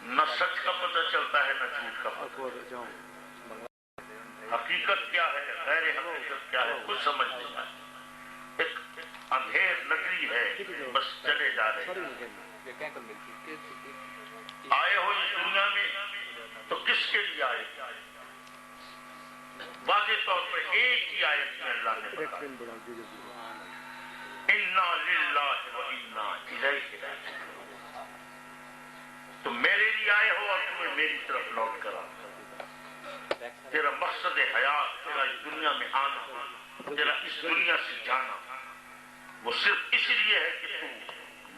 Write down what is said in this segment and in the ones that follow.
نہ سچ کا پتہ چلتا ہے نہ جھوٹ کا پتہ، حقیقت کیا ہے غیر حقیقت کیا ہے کچھ سمجھ نہیں آتا، ایک اندھیر نگری ہے، بس چلے جا رہے ہیں۔ آئے ہو اس دنیا میں تو کس کے لیے آئے؟ واضح طور پر ایک ہی آیت میں اللہ نے بتایا، انا للہ و انا الیہ راجعون، تم میرے لیے آئے ہو اور تمہیں میری طرف لوٹ کر آؤ۔ تیرا مقصد حیات، تیرا اس دنیا میں آنا، تیرا اس دنیا سے جانا، وہ صرف اس لیے ہے کہ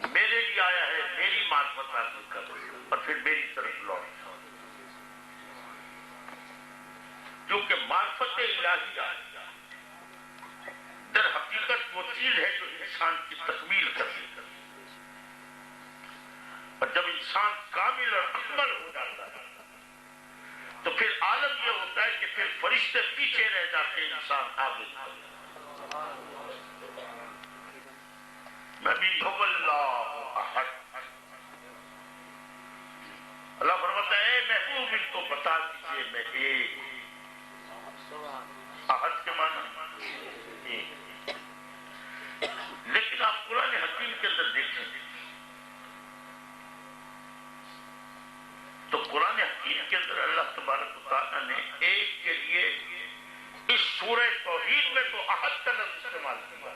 تو میرے لیے آیا ہے، میری معرفت حاصل کر اور پھر میری طرف لوٹ۔ کیونکہ معرفت الہیہ در حقیقت وہ چیز ہے جو انسان کی تکمیل کرتی ہے، اور جب انسان کامل اور اکمل ہو جاتا ہے تو پھر عالم یہ ہوتا ہے کہ پھر فرشتے پیچھے رہ جاتے ہیں، انسان آگے نکلتا ہے۔ نبی هو اللہ احد، اللہ فرماتا ہے اے محبوب ان کو بتا دیجئے میں ایک، احد کے معنی ایک۔ لیکن آپ قرآن حکیم کے اندر دیکھیں تو قرآن حکیم کے اندر اللہ تبارک و تعالیٰ نے ایک کے لیے اس سورہ توحید میں تو احد کا لفظ استعمال کیا،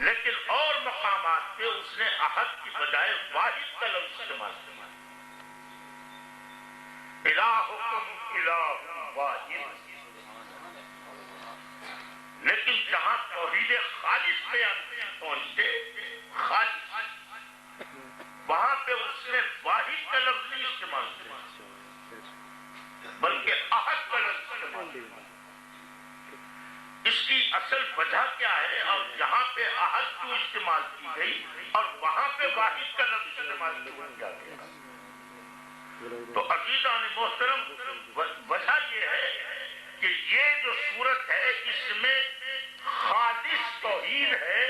لیکن اور مقامات پہ اس نے احد کی بجائے واحد کا لفظ استعمال کیا، الہکم الہ واحد۔ لیکن جہاں توحید خالص پہ پہنچتے، خالص، وہاں پہ اس نے واحد کا لفظ نہیں استعمال کیا بلکہ احد کا لفظ استعمال کیا۔ اس کی اصل وجہ کیا ہے اور یہاں پہ احد کیوں استعمال کی گئی اور وہاں پہ واحد کا لفظ استعمال کیا گیا؟ تو عزیزان محترم، وجہ یہ ہے کہ یہ جو صورت ہے اس میں خالص توحید ہے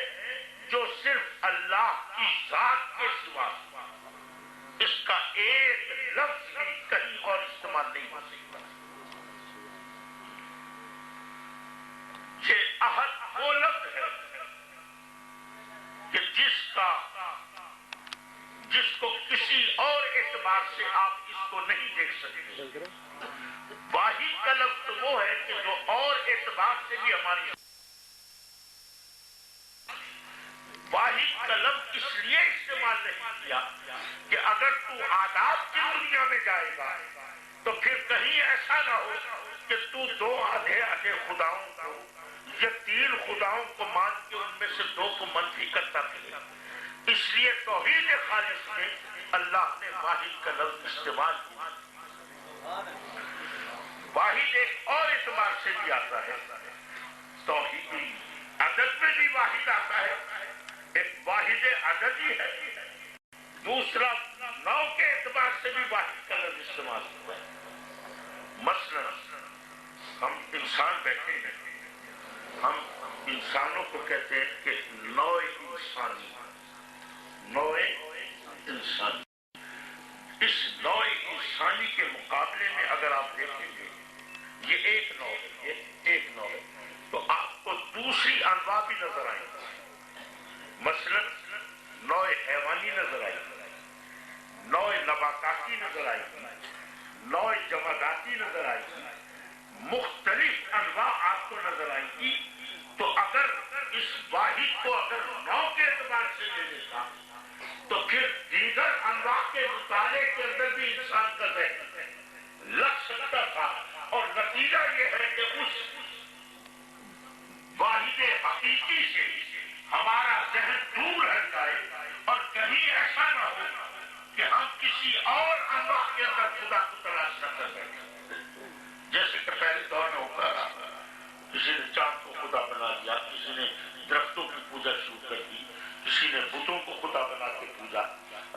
جو صرف اللہ کی ذات کے سوا، اس کا ایک لفظ بھی کہیں اور استعمال نہیں ہو سکتا۔ یہ احد وہ لفظ ہے کہ جس کو کسی اور اعتبار سے آپ اس کو نہیں دیکھ سکتے۔ واحد کا لفظ وہ ہے کہ جو اور اعتبار سے بھی ہماری، واحد کا لفظ اس لیے استعمال نہیں کیا کہ اگر تو آداب کی دنیا میں جائے گا تو پھر کہیں ایسا نہ ہو کہ تو دو آدھے خداؤں کو یا تین خداؤں کو مان کے ان میں سے دو کو منفی کرتا پھرے۔ اس لیے توحید خالص میں اللہ نے واحد کا لفظ استعمال کیا۔ واحد ایک اور اعتبار سے بھی آتا ہے، توحیدی عدد میں بھی واحد آتا ہے، ایک واحد عددی ہے، دوسرا نو کے اعتبار سے بھی واحد کا لفظ استعمال ہوتا ہے۔ مثلا ہم انسان بیٹھے ہیں، ہم انسانوں کو کہتے ہیں کہ نوع انسانی، نوع انسانی۔ اس نوع انسانی کے مقابلے میں اگر آپ دیکھیں گے یہ ایک نوع ہے، یہ ایک نوع ہے، تو آپ کو دوسری انواع بھی نظر آئیں گی۔ مثلا نوع حیوانی نظر آئے گی، نوع نباتاتی نظر آئے گی، نوع جماداتی نظر آئے گی، مختلف انواع آپ کو نظر آئیں گی۔ تو اگر اس واحد کو اگر نوع کے اعتبار سے لے لیتا تو پھر دیگر انواع کے مطالعے کے اندر بھی انسان کا ذہن لگ سکتا تھا، اور نتیجہ یہ ہے کہ اس واحد حقیقی سے ہمارا ذہن دور ہٹ جائے اور کہیں ایسا نہ ہو کہ ہم کسی اور انواع کے اندر خدا کو تلاش نہ کر سکیں۔ جیسے کہ پہلے دور میں ہوتا رہا، کسی نے چاند کو خدا بنا دیا، کسی نے درختوں کی پوجا شروع کر دی، کسی نے بتوں کو خدا بنا کے پوجا،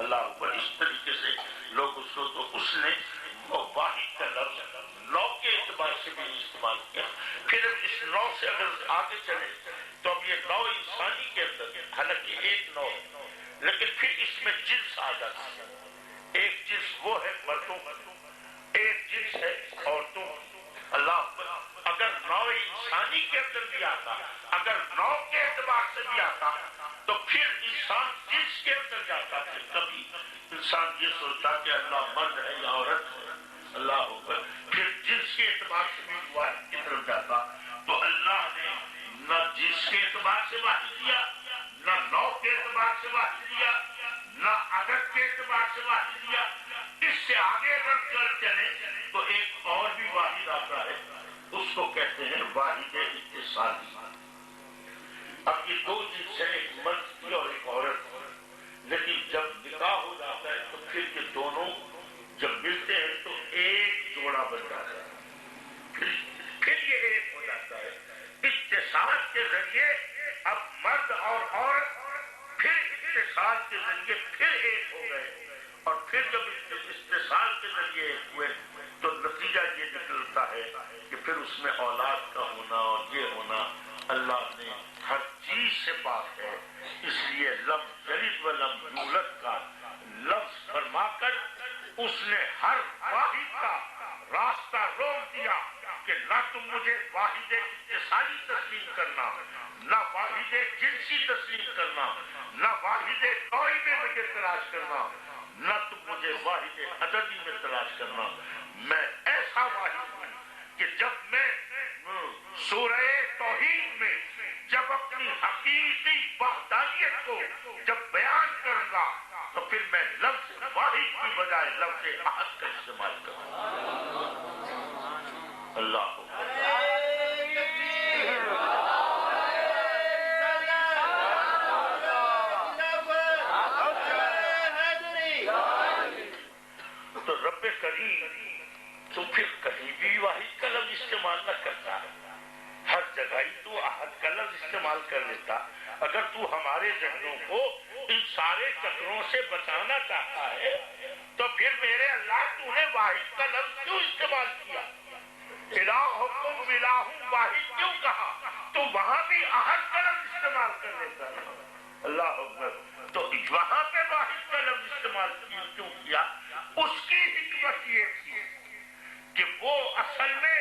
اللہ اوپر۔ اس طریقے سے لوگ اس کو، تو اس نے وہ واحد کا لفظ نو کے اعتبار سے بھی استعمال کیا۔ پھر اس نو سے اگر آگے چلے تو اب یہ نو انسانی کے اندر، حالانکہ ایک نو لیکن پھر اس میں جنس آ جاتا ہے. ایک جنس وہ ہے مردوں، ایک جنس ہے عورتوں. اللہ اگر نوع انسانی کے اندر بھی آتا، اگر نوع کے اعتبار سے بھی آتا، تو پھر انسان جنس کے اندر جاتا. پھر کبھی انسان یہ سوچتا کہ اللہ مرد ہے یا عورت ہے. اللہ اکبر. پھر جنس کے اعتبار سے بھی واحد کی طرف جاتا. تو اللہ نے نہ جنس کے اعتبار سے واحد دیا، نہ نوع کے اعتبار سے واحد دیا، نہ عدد کے اعتبار سے واحد دیا. اس سے آگے اگر چلے تو ایک اور بھی واحد آتا ہے، اس کو کہتے ہیں واحد اتصالی. اب یہ دو جنس ہیں، ایک مرد کی اور ایک عورت. لیکن جب نکاح ہو جاتا ہے تو پھر یہ دونوں جب ملتے ہیں تو ایک جوڑا بن جاتا ہے. پھر یہ ایک ہو جاتا ہے. اتصال کے ذریعے اب مرد اور عورت پھر اتصال کے ذریعے پھر ایک ہو گئے. اور پھر جب اتصال کے ذریعے ایک ہوئے تو نتیجہ یہ نکلتا ہے کہ پھر اس میں اولاد کا ہونا اور یہ ہونا. اللہ نے ہر چیز سے پاک ہے، اس لیے لم یلد ولم یولد کا لفظ فرما کر اس نے ہر واحد کا راستہ روک دیا کہ نہ تم مجھے واحد اتصالی تسلیم کرنا، نہ واحد جنسی تسلیم کرنا، نہ واحد نوعی میں مجھے تلاش کرنا، نہ تم مجھے واحد عددی میں تلاش کرنا. میں ایسا واحد ہوں کہ جب میں سورہ توحید میں جب اپنی حقیقی وحدانیت کو جب بیان کروں گا تو پھر میں لفظ واحد کی بجائے لفظ احد کا استعمال کروں گا. اللہ تو رب کریم تو پھر کہیں بھی واحد کا لفظ استعمال نہ کرتا، ہر جگہ ہی تو احد کا لفظ استعمال کر لیتا. اگر تو ہمارے ذہنوں کو ان سارے چکروں سے بچانا چاہتا ہے تو پھر میرے اللہ تو نے واحد کا لفظ کیوں استعمال کیا؟ الہکم الہ واحد کیوں کہا؟ تو وہاں بھی احد کا لفظ استعمال کر لیتا. اللہ اکبر. تو وہاں پہ واحد کا لفظ استعمال کیوں کیا؟ اس کی حکمت یہ تھی کہ وہ اصل میں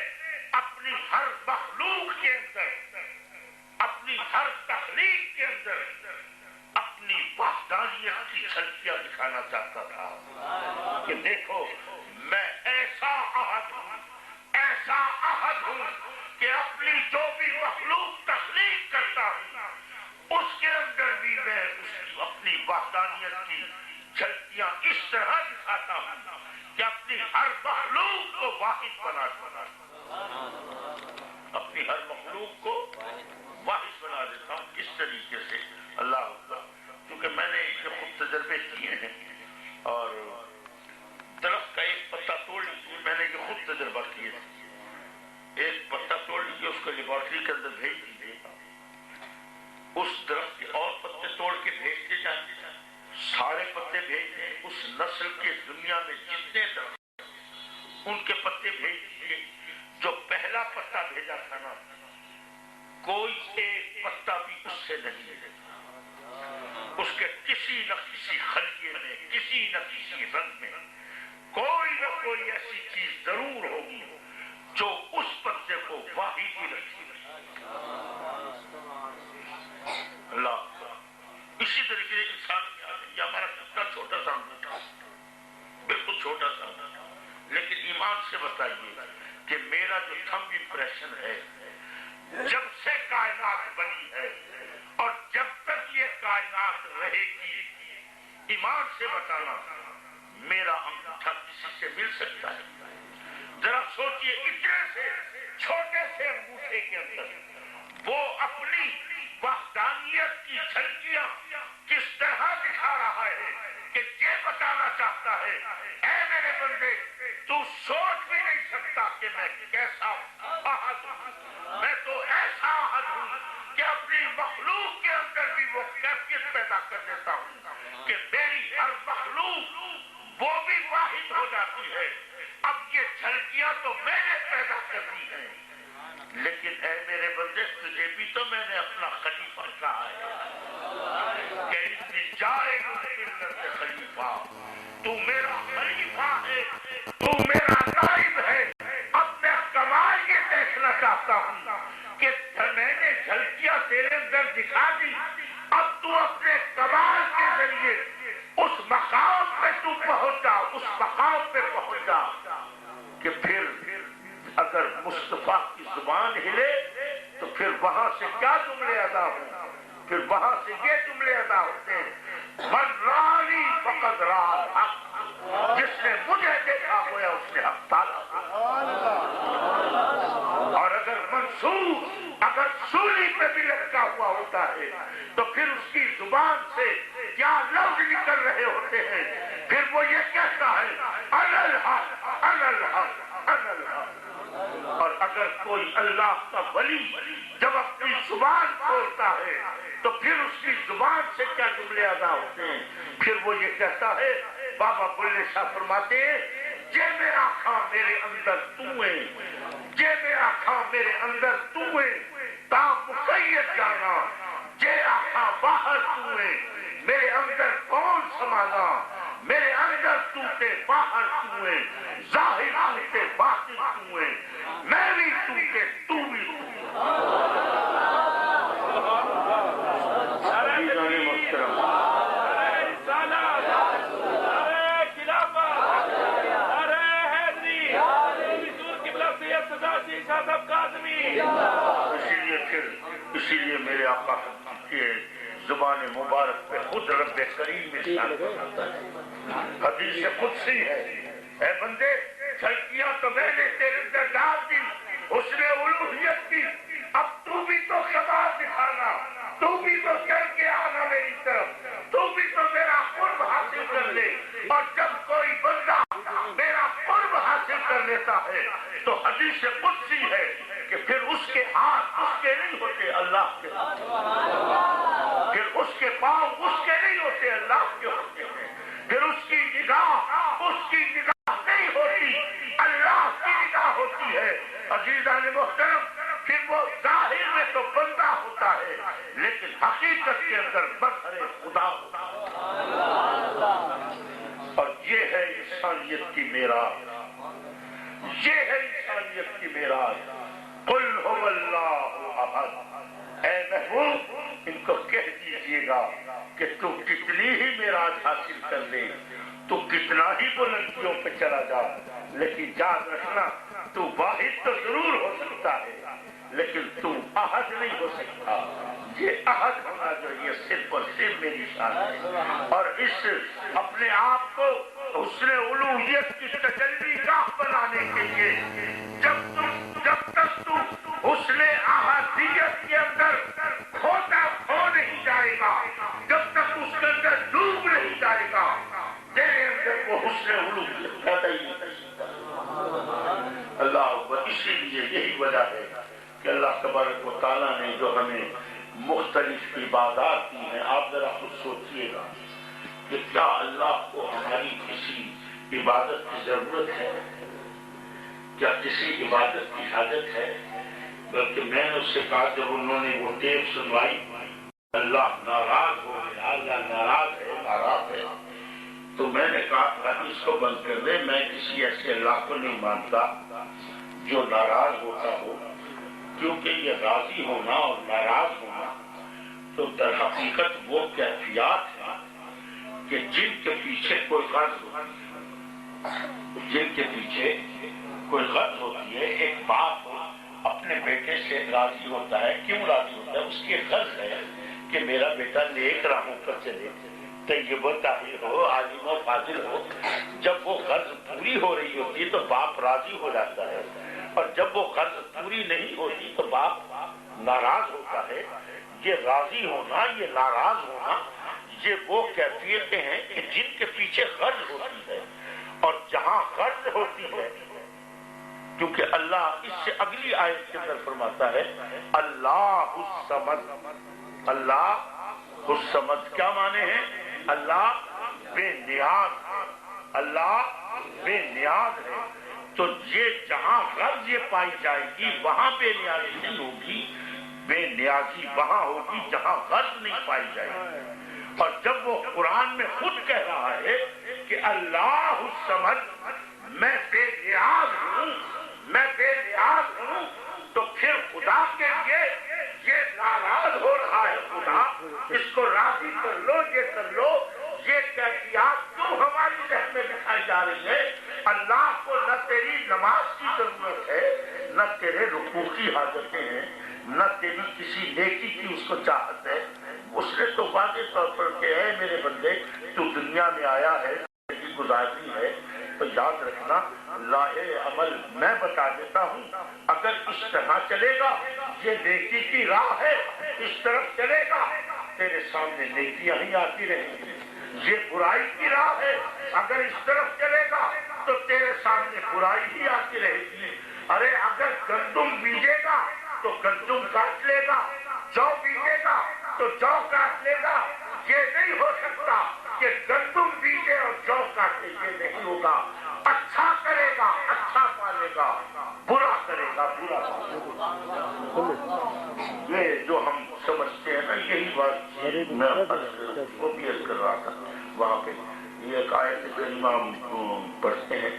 اپنی ہر مخلوق کے اندر، اپنی ہر تخلیق کے اندر اپنی وحدانیت کی جھلکیاں دکھانا چاہتا تھا کہ دیکھو میں ایسا احد ہوں، ایسا احد ہوں کہ اپنی جو بھی مخلوق تخلیق کرتا ہوں اس کے اندر بھی میں اپنی وحدانیت کی جھلکیاں اس طرح دکھاتا ہوں کہ اپنی ہر مخلوق کو واحد بنا دیتا ہوں، اپنی ہر مخلوق کو واحد بنا دیتا ہوں. کس طریقے سے؟ اللہ اکبر. کیونکہ میں نے یہ خود تجربے کیے ہیں اور درخت کا ایک پتا توڑ لیجیے، میں نے یہ خود تجربہ کیے تھے. ایک پتا توڑ لیجیے، اس کو لیبارٹری کے اندر بھیج دیجیے، اس درخت کے اور پتے توڑ کے بھیجتے جائیں، سارے پتے بھیج دیں. اس نسل کے دنیا میں جتنے درخت ان کے پتے بھیج دیجیے. جو پہلا پتا بھیجا تھا نا، کوئی ایک پتا بھی اس سے نہیں ملے گا. اس کے کسی نہ کسی خلیے میں، کسی نہ کسی رنگ میں کوئی نہ کوئی ایسی چیز ضرور ہوگی جو اس پتے کو واحد ہی رکھے گی. اللہ. اسی طریقے سے انسان یہ ہمارا کتنا چھوٹا سا تھا، بالکل چھوٹا سا تھا، لیکن ایمان سے بتائیے کہ میرا جو تھمب امپریشن ہے جب سے کائنات بنی ہے اور جب تک یہ کائنات رہے گی، ایمان سے بتانا میرا انگوٹھا کسی سے مل سکتا ہے؟ ذرا سوچئے، اتنے سے چھوٹے سے انگوٹھے کے اندر وہ اپنی وحدانیت کی جھلکیاں کس طرح دکھا رہا ہے کہ یہ بتانا چاہتا ہے اے میرے بندے تو سوچ بھی نہیں سکتا کہ میں کیسا احد ہوں. میں تو ایسا احد ہوں کہ اپنی مخلوق کے اندر بھی وہ کیفیت پیدا کر دیتا ہوں کہ میری ہر مخلوق وہ بھی واحد ہو جاتی ہے. اب یہ جھلکیاں تو میں نے پیدا کر دی ہیں، لیکن اے میرے بندے تجھے بھی تو میں نے اپنا خلیفہ کہا ہے کہ جائے تو میرا نائب ہے، اب میں کمال یہ دیکھنا چاہتا ہوں کہ میں نے جھلکیاں تیرے اندر دکھا دی، اب تو اپنے کمال کے ذریعے اس مقام پہ تو پہنچ جا، اس مقام پہ پہنچ جا کہ پھر اگر مصطفیٰ کی زبان ہلے تو پھر وہاں سے کیا جملے ادا ہوں، پھر وہاں سے یہ جملے ادا ہوتے ہیں، من رانی فقد رأى الحق، جس نے مجھے دیکھا گویا اس نے حق پالا۔ اور اگر منصور اگر سولی پہ بھی لٹکا ہوا ہوتا ہے تو پھر اس کی زبان سے کیا لفظ نکل رہے ہوتے ہیں، پھر وہ یہ کہتا ہے انا الحق انا الحق انا الحق۔ اور اگر کوئی اللہ کا ولی جب اپنی زبان کھولتا ہے تو پھر اس کی زبان سے کیا جملے ادا ہوتے ہیں، پھر وہ یہ کہتا ہے، بابا بلے شاہ فرماتے ہیں، جے میرا خاں میرے اندر تو ہے، جے میرا خاں میرے اندر تو ہے، تا مقید جانا، جے آخا باہر تو ہے، میرے اندر کون سمانا، میرے اندر تو تے باہر تو ہے، ظاہر تو تے باطن تو ہے، میں بھی تو تے تو بھی تو۔ اسی لیے میرے آقا کے زبان مبارک پہ خود رب کریم ارشاد فرماتا ہے، حدیث قدسی ہے، اے بندے جھلکیاں تو میں نے تیرے اندر ڈال دی حسن الوہیت کی، اب تو بھی تو کمال دکھانا، تو بھی تو چل کے آنا میری طرف، تو بھی تو میرا قرب حاصل کر لے۔ اور جب کوئی بندہ میرا قرب حاصل کر لیتا ہے تو حدیث قدسی ہے کہ پھر اس کے ہاتھ اس کے نہیں ہوتے، اللہ کے، پھر اس کے پاؤں اس کے نہیں ہوتے، اللہ کے ہوتے ہیں، پھر اس کی نگاہ اس کی نگاہ نہیں ہوتی، اللہ کی نگاہ ہوتی ہے۔ عزیزان محترم، پھر وہ ظاہر میں تو بندہ ہوتا ہے لیکن حقیقت کے اندر بظاہر خدا ہوتا ہے۔ اور یہ ہے انسانیت کی معراج، یہ ہے انسانیت کی معراج۔ قل هو اللہ احد، اے محبوب ان کو کہہ دیجئے گا کہ تو کتنی ہی معراج حاصل کر لے، تو کتنا ہی بلندیوں پہ چلا جا، لیکن یاد رکھنا تو واحد تو ضرور ہو سکتا ہے لیکن تو احد نہیں ہو سکتا۔ یہ احد ہونا چاہیے صرف اور صرف میری شان ہے۔ اور اس اپنے آپ کو حسن الوہیت کی تجلی گاہ بنانے کے لیے جب تک تو حسن احدیت کے اندر کھوتا کھو نہیں جائے گا، جب تک اس کے اندر ڈوب نہیں جائے گا، تیرے اندر وہ حسن الوہیت پیدا ہی نہیں کر سکتا۔ اللہ اکبر۔ اسی لیے یہی وجہ ہے کہ اللہ تبارک و تعالیٰ نے جو ہمیں مختلف عبادات دی ہیں، آپ ذرا خود سوچئے گا کہ کیا اللہ کو ہماری کسی عبادت کی ضرورت ہے؟ کیا کسی عبادت کی حاجت ہے؟ بلکہ میں نے اس سے کہا جب انہوں نے وہ ٹیپ سنوائی، اللہ ناراض ہو گیا، اللہ ناراض ہے ناراض ہے، تو میں نے کہا اس کو بند کر دے، میں کسی ایسے اللہ کو نہیں مانتا جو ناراض ہوتا ہو، کیونکہ یہ راضی ہونا اور ناراض ہونا تو در حقیقت وہ کیفیات ہیں کہ جن کے پیچھے کوئی غرض ہوتی ہے، جن کے پیچھے کوئی غرض ہوتی ہے۔ ایک باپ اپنے بیٹے سے راضی ہوتا ہے، کیوں راضی ہوتا ہے؟ اس کی غرض ہے کہ میرا بیٹا نیک راہوں پر چلے، طیب و طاہر ہو، عالم و فاضل ہو۔ جب وہ غرض پوری ہو رہی ہوتی ہے تو باپ راضی ہو جاتا ہے، اور جب وہ غرض پوری نہیں ہوتی تو باپ ناراض ہوتا ہے۔ یہ راضی ہونا، یہ ناراض ہونا، یہ وہ کیفیتیں ہیں کہ جن کے پیچھے غرض ہوتی ہے۔ اور جہاں غرض ہوتی ہے، کیونکہ اللہ اس سے اگلی آیت کے اندر فرماتا ہے اللہ الصمد، اللہ الصمد کیا معنی ہے؟ اللہ بے نیاز، اللہ بے نیاز ہے۔ تو یہ جہاں غرض یہ پائی جائے گی وہاں بے نیازی نہیں ہوگی، بے نیازی وہاں ہوگی جہاں غرض نہیں پائی جائے گی۔ اور جب وہ قرآن میں خود کہہ رہا ہے کہ اللہ الصمد میں بے نیاز ہوں، میں بے نیاز ہوں، تو پھر خدا کے لیے یہ ناراض ہو رہا ہے خدا، اس کو راضی کر لو، یہ کر لو، یہ کیفیات کیوں ہماری ذہن میں دکھائی جا رہی ہے؟ اللہ کو نہ تیری نماز کی ضرورت ہے، نہ تیرے رکوع کی حاجتیں ہیں، نہ تیری کسی نیکی کی اس کو چاہت ہے۔ اس نے تو واضح طور پر کہ اے میرے بندے تو دنیا میں آیا ہے، زندگی گزارنی ہے، تو یاد رکھنا راہ عمل میں بتا دیتا ہوں، اگر اس طرح چلے گا یہ نیکی کی راہ ہے، اس طرف چلے گا تیرے سامنے نیکیاں ہی آتی رہیں گی، یہ برائی کی راہ ہے، اگر اس طرف چلے گا تو تیرے سامنے برائی ہی آتی رہے گی۔ ارے اگر گندم بیجے گا تو گندم کاٹ لے گا، جو بیجے گا تو جو کاٹ لے گا، یہ نہیں ہو سکتا کہ گندم بیجے اور جو کاٹے، یہ نہیں ہوگا۔ اچھا کرے گا اچھا پالے گا، برا کرے گا برا پالے گا۔ یہ جو ہم سمجھتے ہیں نا، یہی بات میں وہ بھی عرض کر رہا تھا وہاں پہ، یہ ایک آیت کریمہ پڑھتے ہیں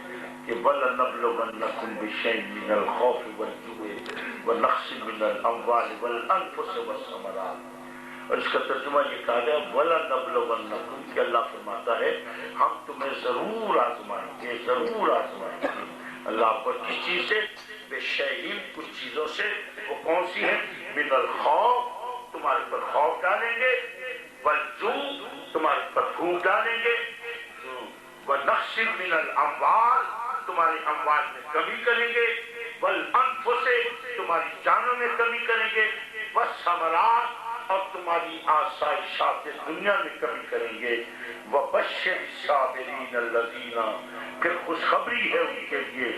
کہ وَلَنَبْلُوَنَّكُمْ بِشَيْءٍ مِّنَ الْخَوْفِ وَالْجُوعِ وَنَقْصٍ مِّنَ الْأَمْوَالِ وَالْأَنفُسِ وَالثَّمَرَاتِ، اور اس کا ترجمہ یہ کہا گیا وَلَنَبْلُوَنَّكُمْ، کہ اللہ فرماتا ہے ہم تمہیں ضرور آزمائیں گے، ضرور آزمائیں گے۔ اللہ پر کس چیز سے؟ بِشَيْءٍ، کچھ چیزوں سے، وہ کون سی ہیں؟ مِّنَ الْخَوْفِ، تمہارے پر خوف ڈالیں گے، وَالْجُوعِ، تمہارے پر بھوک ڈالیں گے، وَنَقْصٍ مِّنَ الْأَمْوَالِ، تمہاری اموال میں کمی کریں گے، وَالْأَنفُسِ، تمہاری جانوں میں کمی کریں گے، وَالثَّمَرَاتِ، اور تمہاری آسائشات دنیا میں کمی کریں گے، وَبَشِّرِ الصَّابِرِينَ الَّذِينَ، پھر خوشخبری ہے ان کے لیے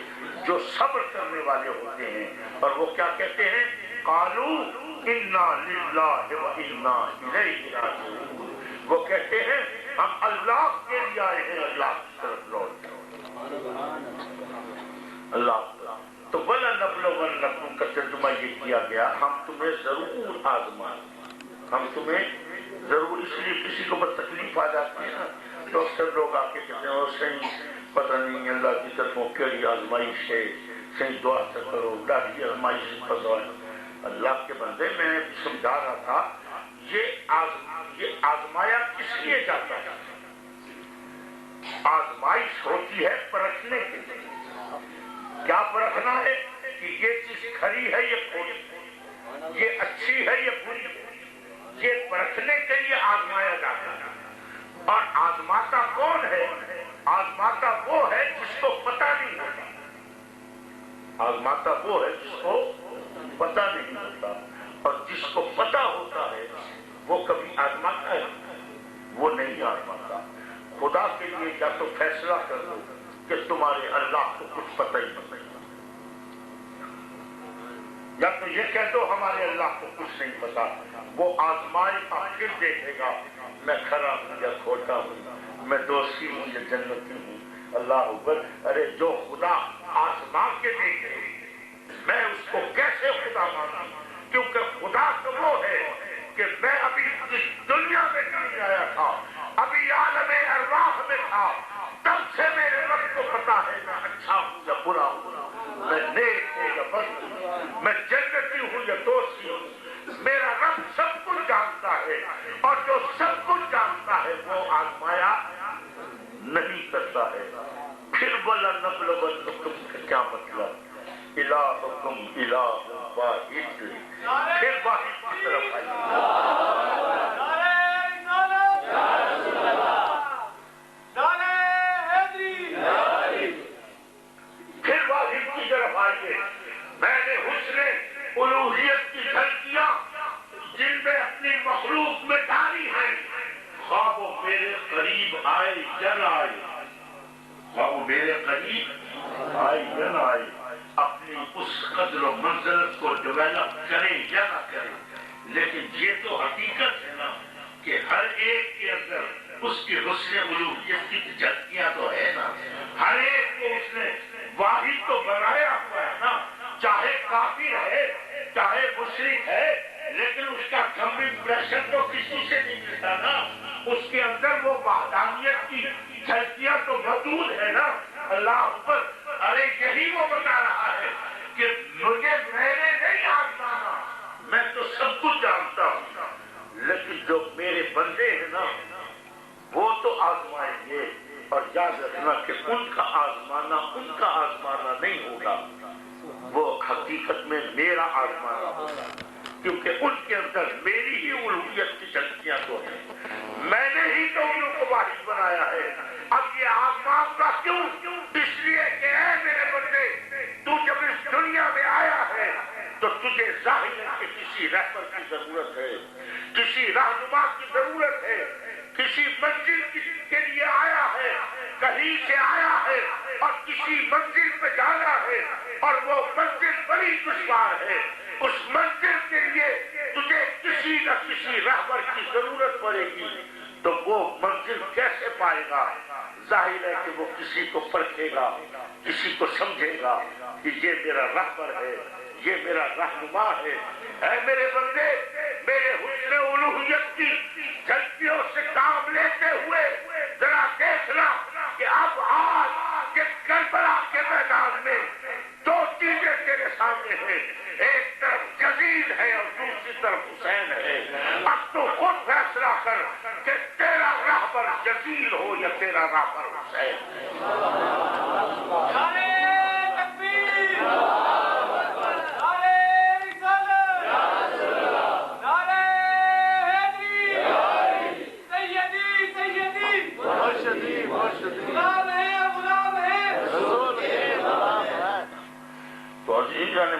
جو صبر کرنے والے ہوتے ہیں، اور وہ کیا کہتے ہیں؟ قَالُوا إِنَّا لِلَّهِ وَإِنَّا إِلَيْهِ رَاجِعُونَ، وہ کہتے ہیں ہم اللہ کے لیے آئے ہیں، اللہ کی طرف لوٹ اللہ۔ تو وَلَنَبْلُوَنَّكُمْ کا ترجمہ یہ کیا گیا ہم تمہیں ضرور آزمائیں، ہم تمہیں ضرور، اس لیے کسی کو بس تکلیف آ جاتی ہے نا تو اکثر لوگ آ کے کہتے ہیں اور صحیح پتہ نہیں اللہ کی طرفوں کیڑی آزمائش ہے، صحیح دعا سے کرو، ڈالی آزمائش سے پتہ ہے۔ اللہ کے بندے میں سمجھا رہا تھا یہ آزمایا کس لیے جاتا ہے؟ آزمائش ہوتی ہے پرکھنے کے لیے۔ کیا پرکھنا ہے کہ یہ چیز کھری ہے یہ کھوٹی، یہ اچھی ہے یہ بری ہے، یہ پرکھنے کے لیے آزمایا جاتا ہے۔ اور آزماتا کون ہے؟ آزماتا وہ ہے جس کو پتہ نہیں ہوتا، آزماتا وہ ہے جس کو پتہ نہیں ہوتا، اور جس کو پتہ ہوتا ہے وہ کبھی آزماتا ہے؟ وہ نہیں آزماتا۔ خدا کے لیے یا تو فیصلہ کر دو کہ تمہارے اللہ کو کچھ پتہ ہی نہیں، یا تو یہ کہہ دو ہمارے اللہ کو کچھ نہیں پتا، وہ آزمائے گا پھر دیکھے گا میں کھرا ہوں یا کھوٹا ہوں، میں دوستی ہوں یا جنتی ہوں۔ اللہ اکبر۔ ارے جو خدا آزما کے دیکھے میں اس کو کیسے خدا مانوں؟ کیونکہ خدا تو وہ ہے کہ میں ابھی اس دنیا میں نہیں آیا تھا، ابھی عالم ارواح میں تھا، تب سے میرے رب کو پتا ہے میں اچھا ہوں یا برا ہوں، میں نیک ہوں یا بد ہوں، میں جنتی ہوں یا دوستی ہوں۔ میرا رب سب کچھ جانتا ہے، اور جو سب کچھ جانتا ہے وہ آزمایا نہیں کرتا ہے۔ پھر وَلَنَبْلُوَنَّكُمْ کا کیا مطلب؟ الہکم الہ واحد، پھر واحد کی طرف آئیے۔ پھر واحد کی طرف آئیے۔ میں نے حسن الوہیت کی جھلکیاں جن میں اپنی مخلوق میں ڈالی ہیں، خواہ وہ میرے قریب آئے یا نہ آئے، خواہ وہ میرے قریب آئے یا نہ آئے، اپنی اس قدر و منزلت کو ڈیولپ کرے یا نہ کرے، لیکن یہ تو حقیقت ہے نا کہ ہر ایک کے اندر اس کی حسن الوہیت کی جھلکیاں تو ہے نا، ہر ایک کو اس نے واحد تو بنایا ہوا ہے نا، چاہے کافر ہے چاہے مشرک ہے، لیکن اس کا کم امپریشن تو کسی سے نہیں ملتا نا، اس کے اندر وہ وحدانیت کی جھلکیاں تو موجود ہے نا۔ اللہ اکبر. ارے یہی وہ بتا رہا ہے کہ میں نے نہیں آزمانا، میں تو سب کچھ جانتا ہوں، لیکن جو میرے بندے ہیں نا وہ تو آزمائیں گے. اور یاد رکھنا کہ ان کا آزمانا نہیں ہوگا، وہ حقیقت میں میرا آزمانا ہوگا، کیونکہ ان کے اندر میری ہی الوہیت کی جھلکیاں تو ہیں. میں نے ہی تو ان کو واحد بنایا ہے. اب یہ آزماؤں گا کیوں؟ اس لیے کہ اے میرے بندے، تو جب اس دنیا میں آیا ہے تو تجھے ظاہر ہے کہ کسی رہبر کی ضرورت ہے، کسی رہنما کی ضرورت ہے، کسی منزل کے لیے آیا ہے، کہیں سے آیا ہے اور کسی منزل پہ جانا ہے، اور وہ منزل بڑی دشوار ہے. اس منزل کے لیے تجھے کسی نہ کسی رہبر کی ضرورت پڑے گی. تو وہ منزل کیسے پائے گا؟ ظاہر ہے کہ وہ کسی کو پرکھے گا، کسی کو سمجھے گا کہ یہ میرا رہبر ہے، یہ میرا رہنما ہے. اے میرے بندے، میرے حسن الوہیت کی جھلکیوں سے کام لیتے ہوئے ذرا دیکھنا کہ اب آج یہ کربلا کے میدان میں دو چیزیں تیرے سامنے ہیں. ایک طرف یزید ہے اور دوسری طرف حسین ہے. اب تو خود فیصلہ کر کہ تیرا رہبر یزید ہو یا تیرا رہبر حسین.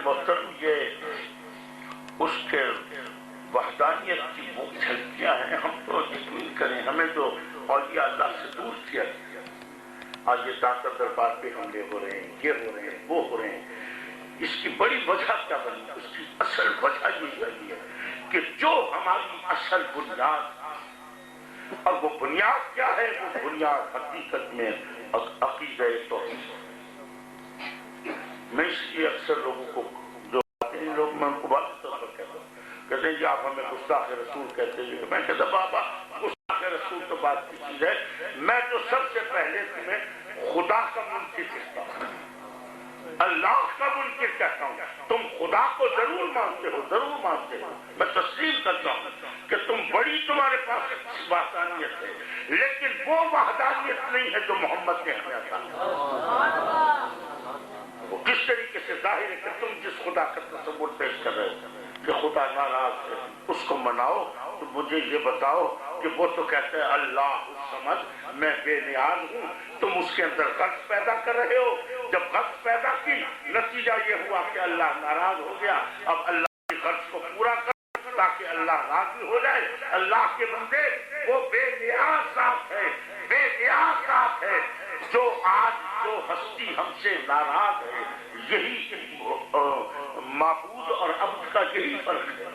محترم، یہ اس کے وحدانیت کی وہ جھلکیاں ہیں. ہم تو یقین کریں، ہمیں تو اولیاء اللہ سے دور کیا گیا. آج یہ داتا دربار پہ حملے ہو رہے ہیں، یہ ہو رہے ہیں، وہ ہو رہے ہیں. اس کی بڑی وجہ کیا بنی؟ اس کی اصل وجہ یہ بنی ہے کہ جو ہماری اصل بنیاد، اور وہ بنیاد کیا ہے؟ وہ بنیاد حقیقت میں عقیدہ توحید. میں اس لیے اکثر لوگوں کو جو آتے ہیں لوگ، میں ان کو واضح طور پر کہتا ہوں، کہتے ہیں کہ آپ ہمیں گستاخ رسول کہتے ہیں. میں کہتا بابا گستاخ رسول تو بات کی چیز ہے. میں تو سب سے پہلے تمہیں خدا کا منکر کہتا ہوں، اللہ کا منکر کہتا ہوں. تم خدا کو ضرور مانتے ہو، ضرور مانتے ہو، میں تسلیم کرتا ہوں کہ تم بڑی، تمہارے پاس وحدانیت ہے، لیکن وہ وحدانیت نہیں ہے جو محمد نے ہمیں عطا کی. وہ کس طریقے سے ظاہر ہے کہ تم جس خدا کا تصور پیش کر رہے ہو کہ خدا ناراض ہے، اس کو مناؤ. تو مجھے یہ بتاؤ کہ وہ تو کہتے ہیں اللہ الصمد، میں بے نیاز ہوں. تم اس کے اندر غرض پیدا کر رہے ہو. جب غرض پیدا کی، نتیجہ یہ ہوا کہ اللہ ناراض ہو گیا. اب اللہ کی غرض کو پورا کر تاکہ اللہ راضی ہو جائے. اللہ کے بندے، وہ بے نیاز ذات ہے، بے نیاز ذات ہے. جو آج جو ہستی ہم سے ناراض ہے، یہی معبود اور عبد کا یہی فرق ہے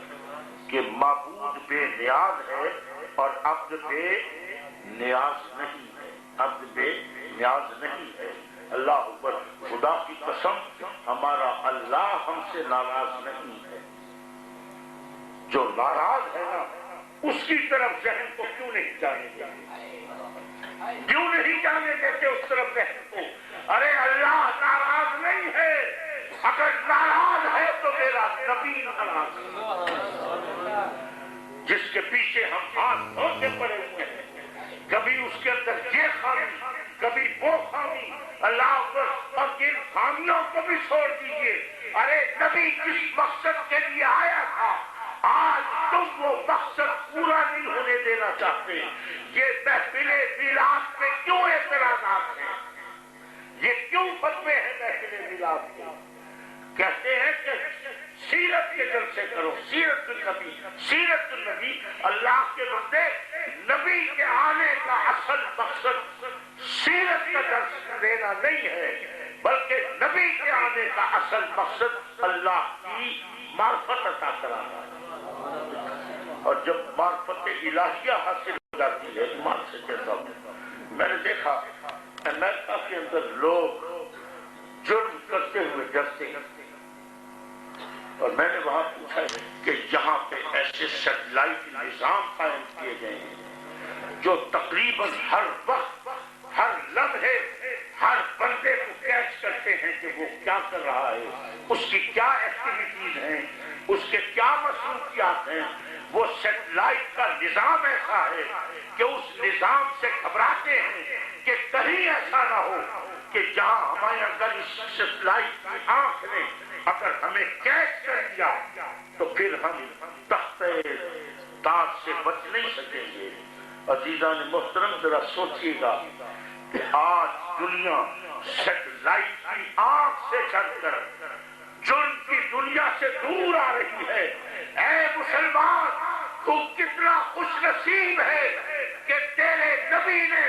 کہ معبود بے نیاز ہے اور عبد بے نیاز نہیں ہے. عبد بے نیاز نہیں ہے. اللہ اکبر. خدا کی قسم، ہمارا اللہ ہم سے ناراض نہیں ہے. جو ناراض ہے نا، اس کی طرف ذہن کو کیوں نہیں جانے دیتے؟ کیوں نہیں جانے دیتے اس طرف ذہن کو؟ ارے اللہ ناراض نہیں ہے. اگر ناراض ہے تو میرا نبی ناراض ہے، جس کے پیچھے ہم ہاتھ دھوتے پڑے ہوئے ہیں. کبھی اس کے اندر یہ خامی، کبھی وہ خامی. اللہ اکبر. اور ان خامیوں کو بھی چھوڑ دیجیے. ارے نبی جس مقصد کے لیے آیا تھا، آج تم وہ مقصد پورا نہیں ہونے دینا چاہتے. یہ محفل میلاد پہ کیوں اعتراضات ہیں؟ یہ کیوں فتوے ہیں محفل میلاد کے؟ کہتے ہیں کہ سیرت کے جلسے کرو، سیرت النبی، سیرت النبی. اللہ کے بندے، نبی کے آنے کا اصل مقصد سیرت کا درس دینا نہیں ہے، بلکہ نبی کے آنے کا اصل مقصد اللہ کی معرفت عطا کرانا ہے. اور جب معرفت الہیہ حاصل ہو جاتی ہے، ایمان سے کہتا ہوں، میں نے دیکھا امریکہ کے اندر لوگ جرم کرتے ہوئے ڈرتے ہیں. اور میں نے وہاں پوچھا ہے کہ یہاں پہ ایسے سیٹلائٹ نظام قائم کیے گئے ہیں جو تقریباً ہر وقت، ہر لمحے، ہر بندے کو کیچ کرتے ہیں کہ وہ کیا کر رہا ہے، اس کی کیا ایکٹیویٹیز ہیں، اس کے کیا مصروفیات ہیں۔ وہ سیٹلائٹ کا نظام ایسا ہے کہ اس نظام سے گھبراتے ہیں کہ کہیں ایسا نہ ہو کہ جہاں ہمارے اگر اس سیٹلائٹ کی آنکھ نے اگر ہمیں کیچ کر لیا تو پھر ہم تخت تاج سے بچ نہیں سکیں گے۔ عزیزان محترم، ذرا سوچئے گا کہ آج دنیا سیٹلائٹ کی آنکھ سے چل کر جرم کی دنیا سے دور آ رہی ہے۔ اے مسلمان، تو کتنا خوش نصیب ہے کہ تیرے نبی نے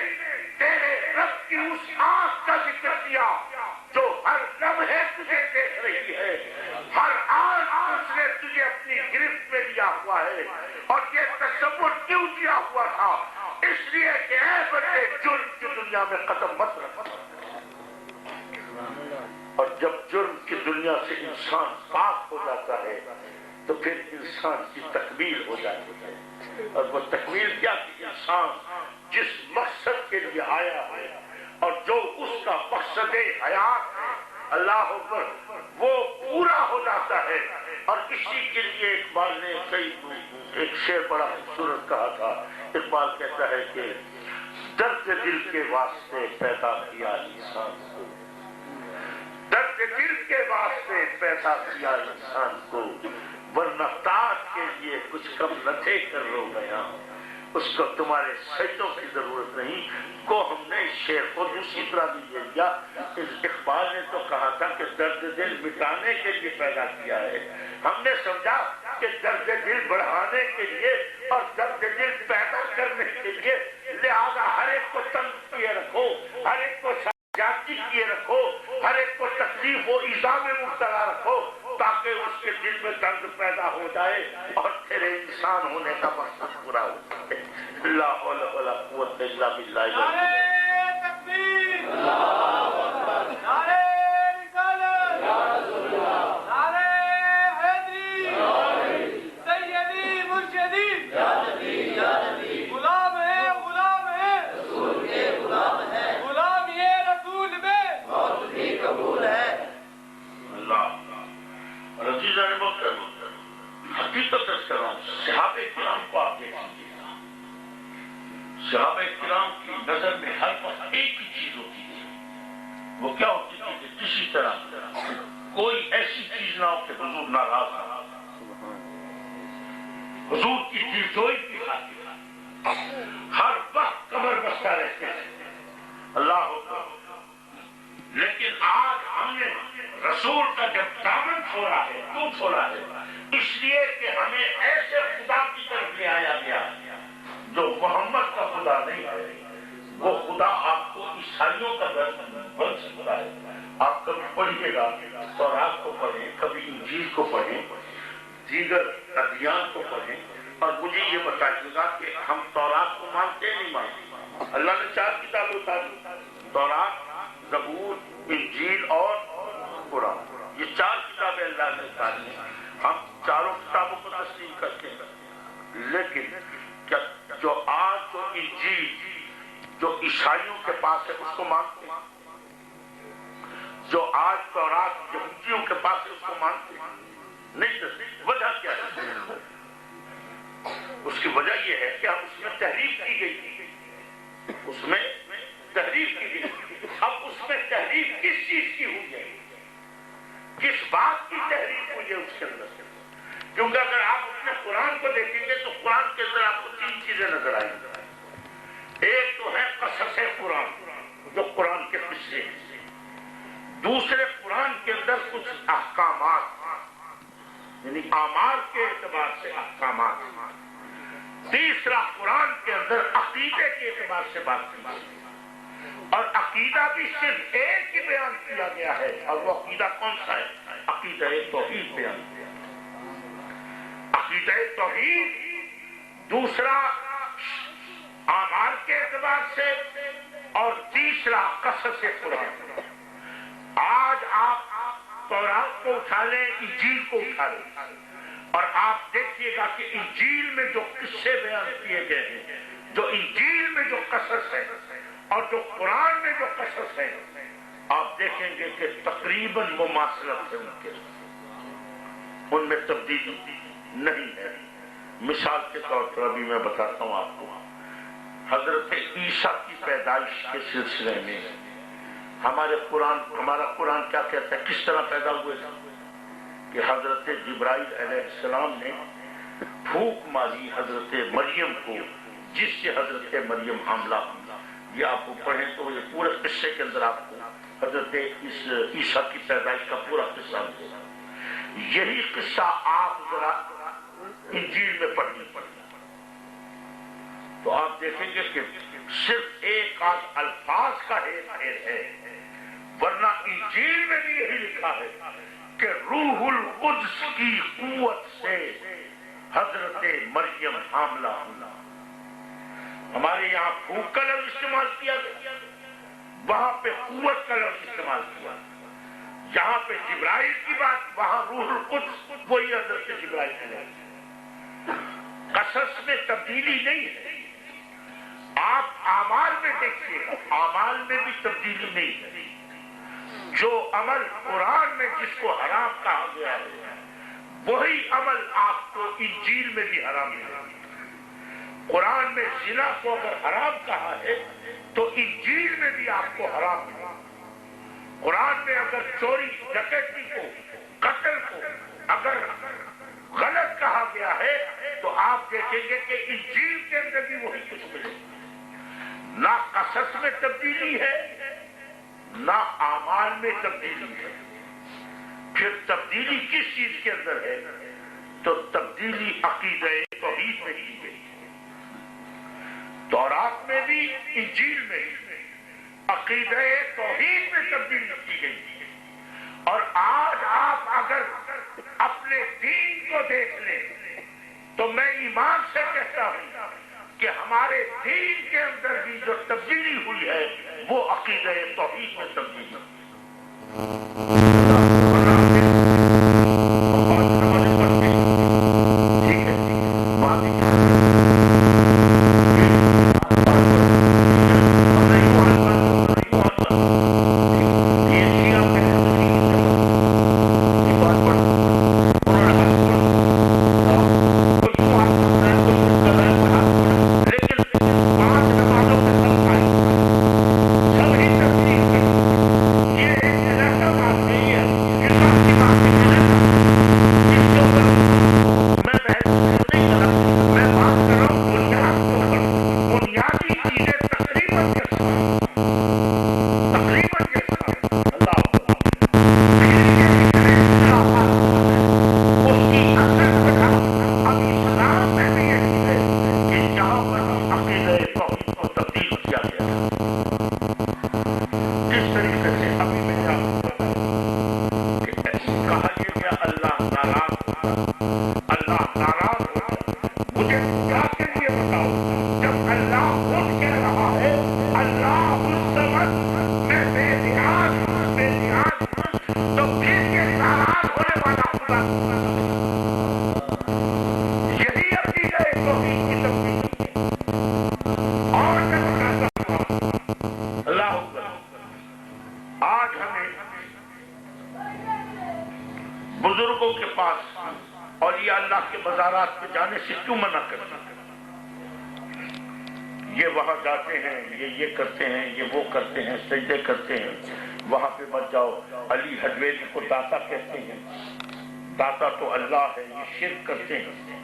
تیرے رب کی اس آنکھ کا ذکر کیا جو ہر لمحے تجھے دیکھ رہی ہے، ہر آن اس نے تجھے اپنی گرفت میں لیا ہوا ہے۔ اور یہ تصور کیوں کیا ہوا تھا؟ اس لیے کہ اے بندے، جرم کی دنیا میں قدم مت رکھ۔ اور جب جرم کی دنیا سے انسان پاک ہو جاتا ہے تو پھر انسان کی تکمیل ہو جاتی ہے۔ اور وہ تکمیل کیا کہ انسان جس مقصد کے لیے آیا ہے اور جو اس کا مقصد حیات ہے، اللہ اکبر، وہ پورا ہو جاتا ہے۔ اور اسی کے لیے اقبال نے ایک شعر بڑا خوبصورت کہا تھا۔ اقبال کہتا ہے کہ درد دل کے واسطے پیدا کیا انسان کو، درد دل کے واسطے پیدا کیا انسان کو، ورنہ تاج کے لیے کچھ کم نہ تھے کر رو گیا، اس کو تمہارے سجدوں کی ضرورت نہیں۔ کو ہم نے اس شعر کو دوسری طرح بھی لے لیا۔ اقبال نے تو کہا تھا کہ درد دل مٹانے کے لیے پیدا کیا ہے، ہم نے سمجھا کہ درد دل بڑھانے کے لیے اور درد دل پیدا کرنے کے لیے، لہذا ہر ایک کو تنگ کیے رکھو، ہر ایک کو جاتی کیے رکھو، ہر ایک کو تکلیف و ایذا میں مبتلا رکھو تاکہ اس کے دل میں درد پیدا ہو جائے اور تیرے انسان ہونے کا مقصد پورا ہو جائے۔ لا حول ولا قوت الا باللہ۔ نعرہ تکبیر، اللہ اکبر، نعرہ رسالت، یا رسول اللہ، نعرہ حیدری، سیدی مرشدی، یا نبی، یا نبی، غلام ہے، غلام ہے، رسول کے غلام ہے، غلام یہ رسول میں موت بھی قبول ہے۔ اللہ اور عزیزان محترم، حقیقت کر رہا ہوں، صحابہ کرام کو آپ دیکھیے، صحابہ کرام کی نظر میں ہر وقت ایک ہی چیز ہوتی تھی۔ وہ کیا ہوتی تھی کہ کسی طرح کوئی ایسی چیز نہ ہو کہ حضور ناراض نہ ہو، حضور کی دلجوئی کی خاطر ہر وقت کمر بستہ رہتے ہیں۔ اللہ اکبر۔ لیکن آج ہم نے رسول کا جب دامن چھوڑا ہے، کیوں چھوڑا ہے؟ اس لیے کہ ہمیں ایسے خدا کی طرف لے آیا گیا جو محمد کا خدا نہیں ہے۔ وہ خدا آپ کو عیسائیوں کا بن سکتا ہے۔ آپ کبھی پڑھیے گا تورات کو پڑھیں، کبھی انجیل کو پڑھیں، دیگر ادیان کو پڑھیں، اور مجھے یہ بتائیے گا کہ ہم تورات کو مانتے نہیں مانتے؟ اللہ نے 4 کتابیں اتاری، تورات، زبور، انجیل اور قرآن۔ یہ 4 کتابیں اللہ نے اتاری ہیں۔ ہم چاروں کتابوں کو تسلیم کرتے ہیں، لیکن کیا جو آج جو انجیل جو عیسائیوں کے پاس ہے اس کو مانتے ہیں؟ جو آج تورات یہودیوں کے پاس ہے اس کو مانتے ہیں؟ نہیں تسلیم۔ وجہ کیا ہے؟ اس کی وجہ یہ ہے کہ اب اس میں تحریف کی گئی، اس میں تحریف کی گئی۔ اب اس میں تحریف کس چیز کی ہوئی ہے؟ کس بات کی تحریف ہوئی ہے اس کے اندر؟ کیونکہ اگر آپ اپنے قرآن کو دیکھیں گے تو قرآن کے اندر آپ کو 3 چیزیں نظر آئیں گی۔ ایک تو ہے قصص قرآن، جو قرآن کے قصے ہیں۔ دوسرے، قرآن کے اندر کچھ احکامات، یعنی اعمال کے اعتبار سے احکامات۔ تیسرا، قرآن کے اندر عقیدے کے اعتبار سے بات کی جاتی ہے، اور عقیدہ بھی صرف ایک ہی بیان کیا گیا ہے، اور وہ عقیدہ کون سا ہے؟ عقیدہ توحید بیان کیا، عقیدہ توحید۔ دوسرا اعمال کے اعتبار سے، اور تیسرا قصص قرآن۔ آج آپ تورات کو اٹھا لیں، انجیل کو اٹھا لیں، اور آپ دیکھیے گا کہ انجیل میں جو قصے بیان کیے گئے ہیں، جو انجیل میں جو قصص ہے اور جو قرآن میں جو قصص ہے، آپ دیکھیں گے کہ تقریباً مماثلت ہے ان میں تبدیلی نہیں ہے۔ مثال کے طور پر ابھی میں بتاتا ہوں آپ کو، حضرت عیسیٰ کی پیدائش کے سلسلے میں ہمارا قرآن کیا کہتا ہے، کس طرح پیدا ہوئے تھے؟ کہ حضرت جبرائیل علیہ السلام نے پھونک ماری حضرت مریم کو، جس سے حضرت مریم حاملہ ہوئی۔ یہ آپ کو پڑھیں تو یہ پورے قصے کے اندر آپ کو حضرت عیسیٰ کی پیدائش کا پورا قصہ ملے گا۔ یہی قصہ آپ ذرا انجیل میں پڑھیں تو آپ دیکھیں گے کہ صرف ایک آدھ الفاظ کا ہیر پھیر ہے، ورنہ انجیل میں بھی یہی لکھا ہے کہ روح القدس کی قوت سے حضرت مریم حاملہ ہونا۔ ہمارے یہاں پھونک کا لفظ استعمال کیا گیا، وہاں پہ قوت کا لفظ استعمال کیا، جہاں پہ جبرائیل کی بات وہاں روح القدس، وہی حضرت جبرائیل ہے۔ قصص میں تبدیلی نہیں ہے، آپ اعمال میں دیکھیے، اعمال میں بھی تبدیلی نہیں ہے۔ جو عمل قرآن میں جس کو حرام کہا گیا ہے، وہی عمل آپ کو انجیل میں بھی حرام ملے گا۔ قرآن میں زنا کو اگر حرام کہا ہے تو انجیل میں بھی آپ کو حرام ملے گا۔ قرآن میں اگر چوری ڈکیتی کو، قتل کو اگر غلط کہا گیا ہے تو آپ دیکھیں گے کہ انجیل کے اندر بھی وہی کچھ ملے گا۔ نہ قصص میں تبدیلی ہے، نہ اعمال میں تبدیلی ہے۔ پھر تبدیلی کس چیز کے اندر ہے؟ تو تبدیلی عقیدہ توحید میں کی گئی ہے۔ تورات میں بھی، انجیل میں بھی عقیدہ توحید میں تبدیلی کی گئی ہے۔ اور آج آپ اگر اپنے دین کو دیکھ لیں تو میں ایمان سے کہتا ہوں کہ ہمارے دین کے اندر بھی جو تبدیلی ہوئی ہے وہ عقیدہ توحید میں تبدیلی ہے۔ بزرگوں کے پاس اولیاء اللہ کے مزارات پہ جانے سے کیوں منع کرتے ہیں؟ یہ وہاں جاتے ہیں، یہ کرتے ہیں، یہ وہ کرتے ہیں، سجدے کرتے ہیں، وہاں پہ مت جاؤ۔ علی حجویری کو داتا کہتے ہیں، داتا تو اللہ ہے، یہ شرک کرتے ہیں۔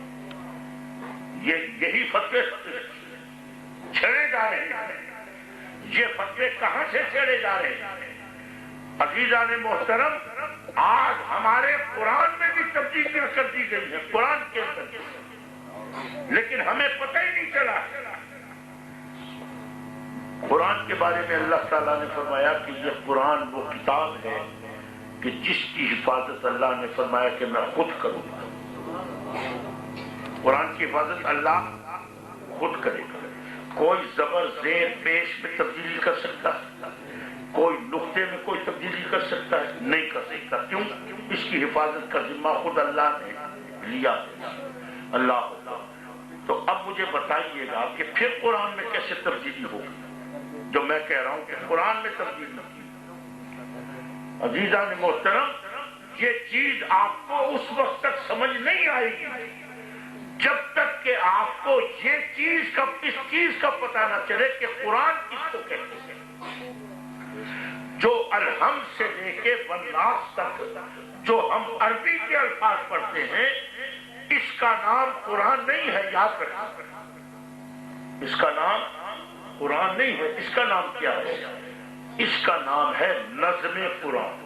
یہی فتوے چھیڑے جا رہے ہیں۔ یہ فتوے کہاں سے چھیڑے جا رہے ہیں؟ عزیزان محترم، آج ہمارے قرآن میں بھی تبدیلیاں کر دی گئی ہیں، قرآن کے اندر، لیکن ہمیں پتہ ہی نہیں چلا۔ قرآن کے بارے میں اللہ تعالیٰ نے فرمایا کہ یہ قرآن وہ کتاب ہے کہ جس کی حفاظت اللہ نے فرمایا کہ میں خود کروں گا۔ قرآن کی حفاظت اللہ خود کرے گا۔ کوئی زبر زیر پیش میں تبدیلی کر سکتا ہے؟ کوئی نقطے میں کوئی تبدیلی کر سکتا ہے؟ نہیں کر سکتا۔ کیوں؟ اس کی حفاظت کا ذمہ خود اللہ نے لیا ہے۔ اللہ تو اب مجھے بتائیے گا کہ پھر قرآن میں کیسے تبدیلی ہوگی؟ جو میں کہہ رہا ہوں کہ قرآن میں تبدیلی عزیزان محترم، یہ چیز آپ کو اس وقت تک سمجھ نہیں آئے گی جب تک کہ آپ کو یہ چیز اس چیز کا پتہ نہ چلے کہ قرآن کس کو کہتے ہیں۔ جو الحمد سے لے کے والناس تک جو ہم عربی کے الفاظ پڑھتے ہیں، اس کا نام قرآن نہیں ہے، یاد رکھیں، اس کا نام قرآن نہیں ہے۔ اس کا نام کیا ہے؟ اس کا نام ہے نظم قرآن۔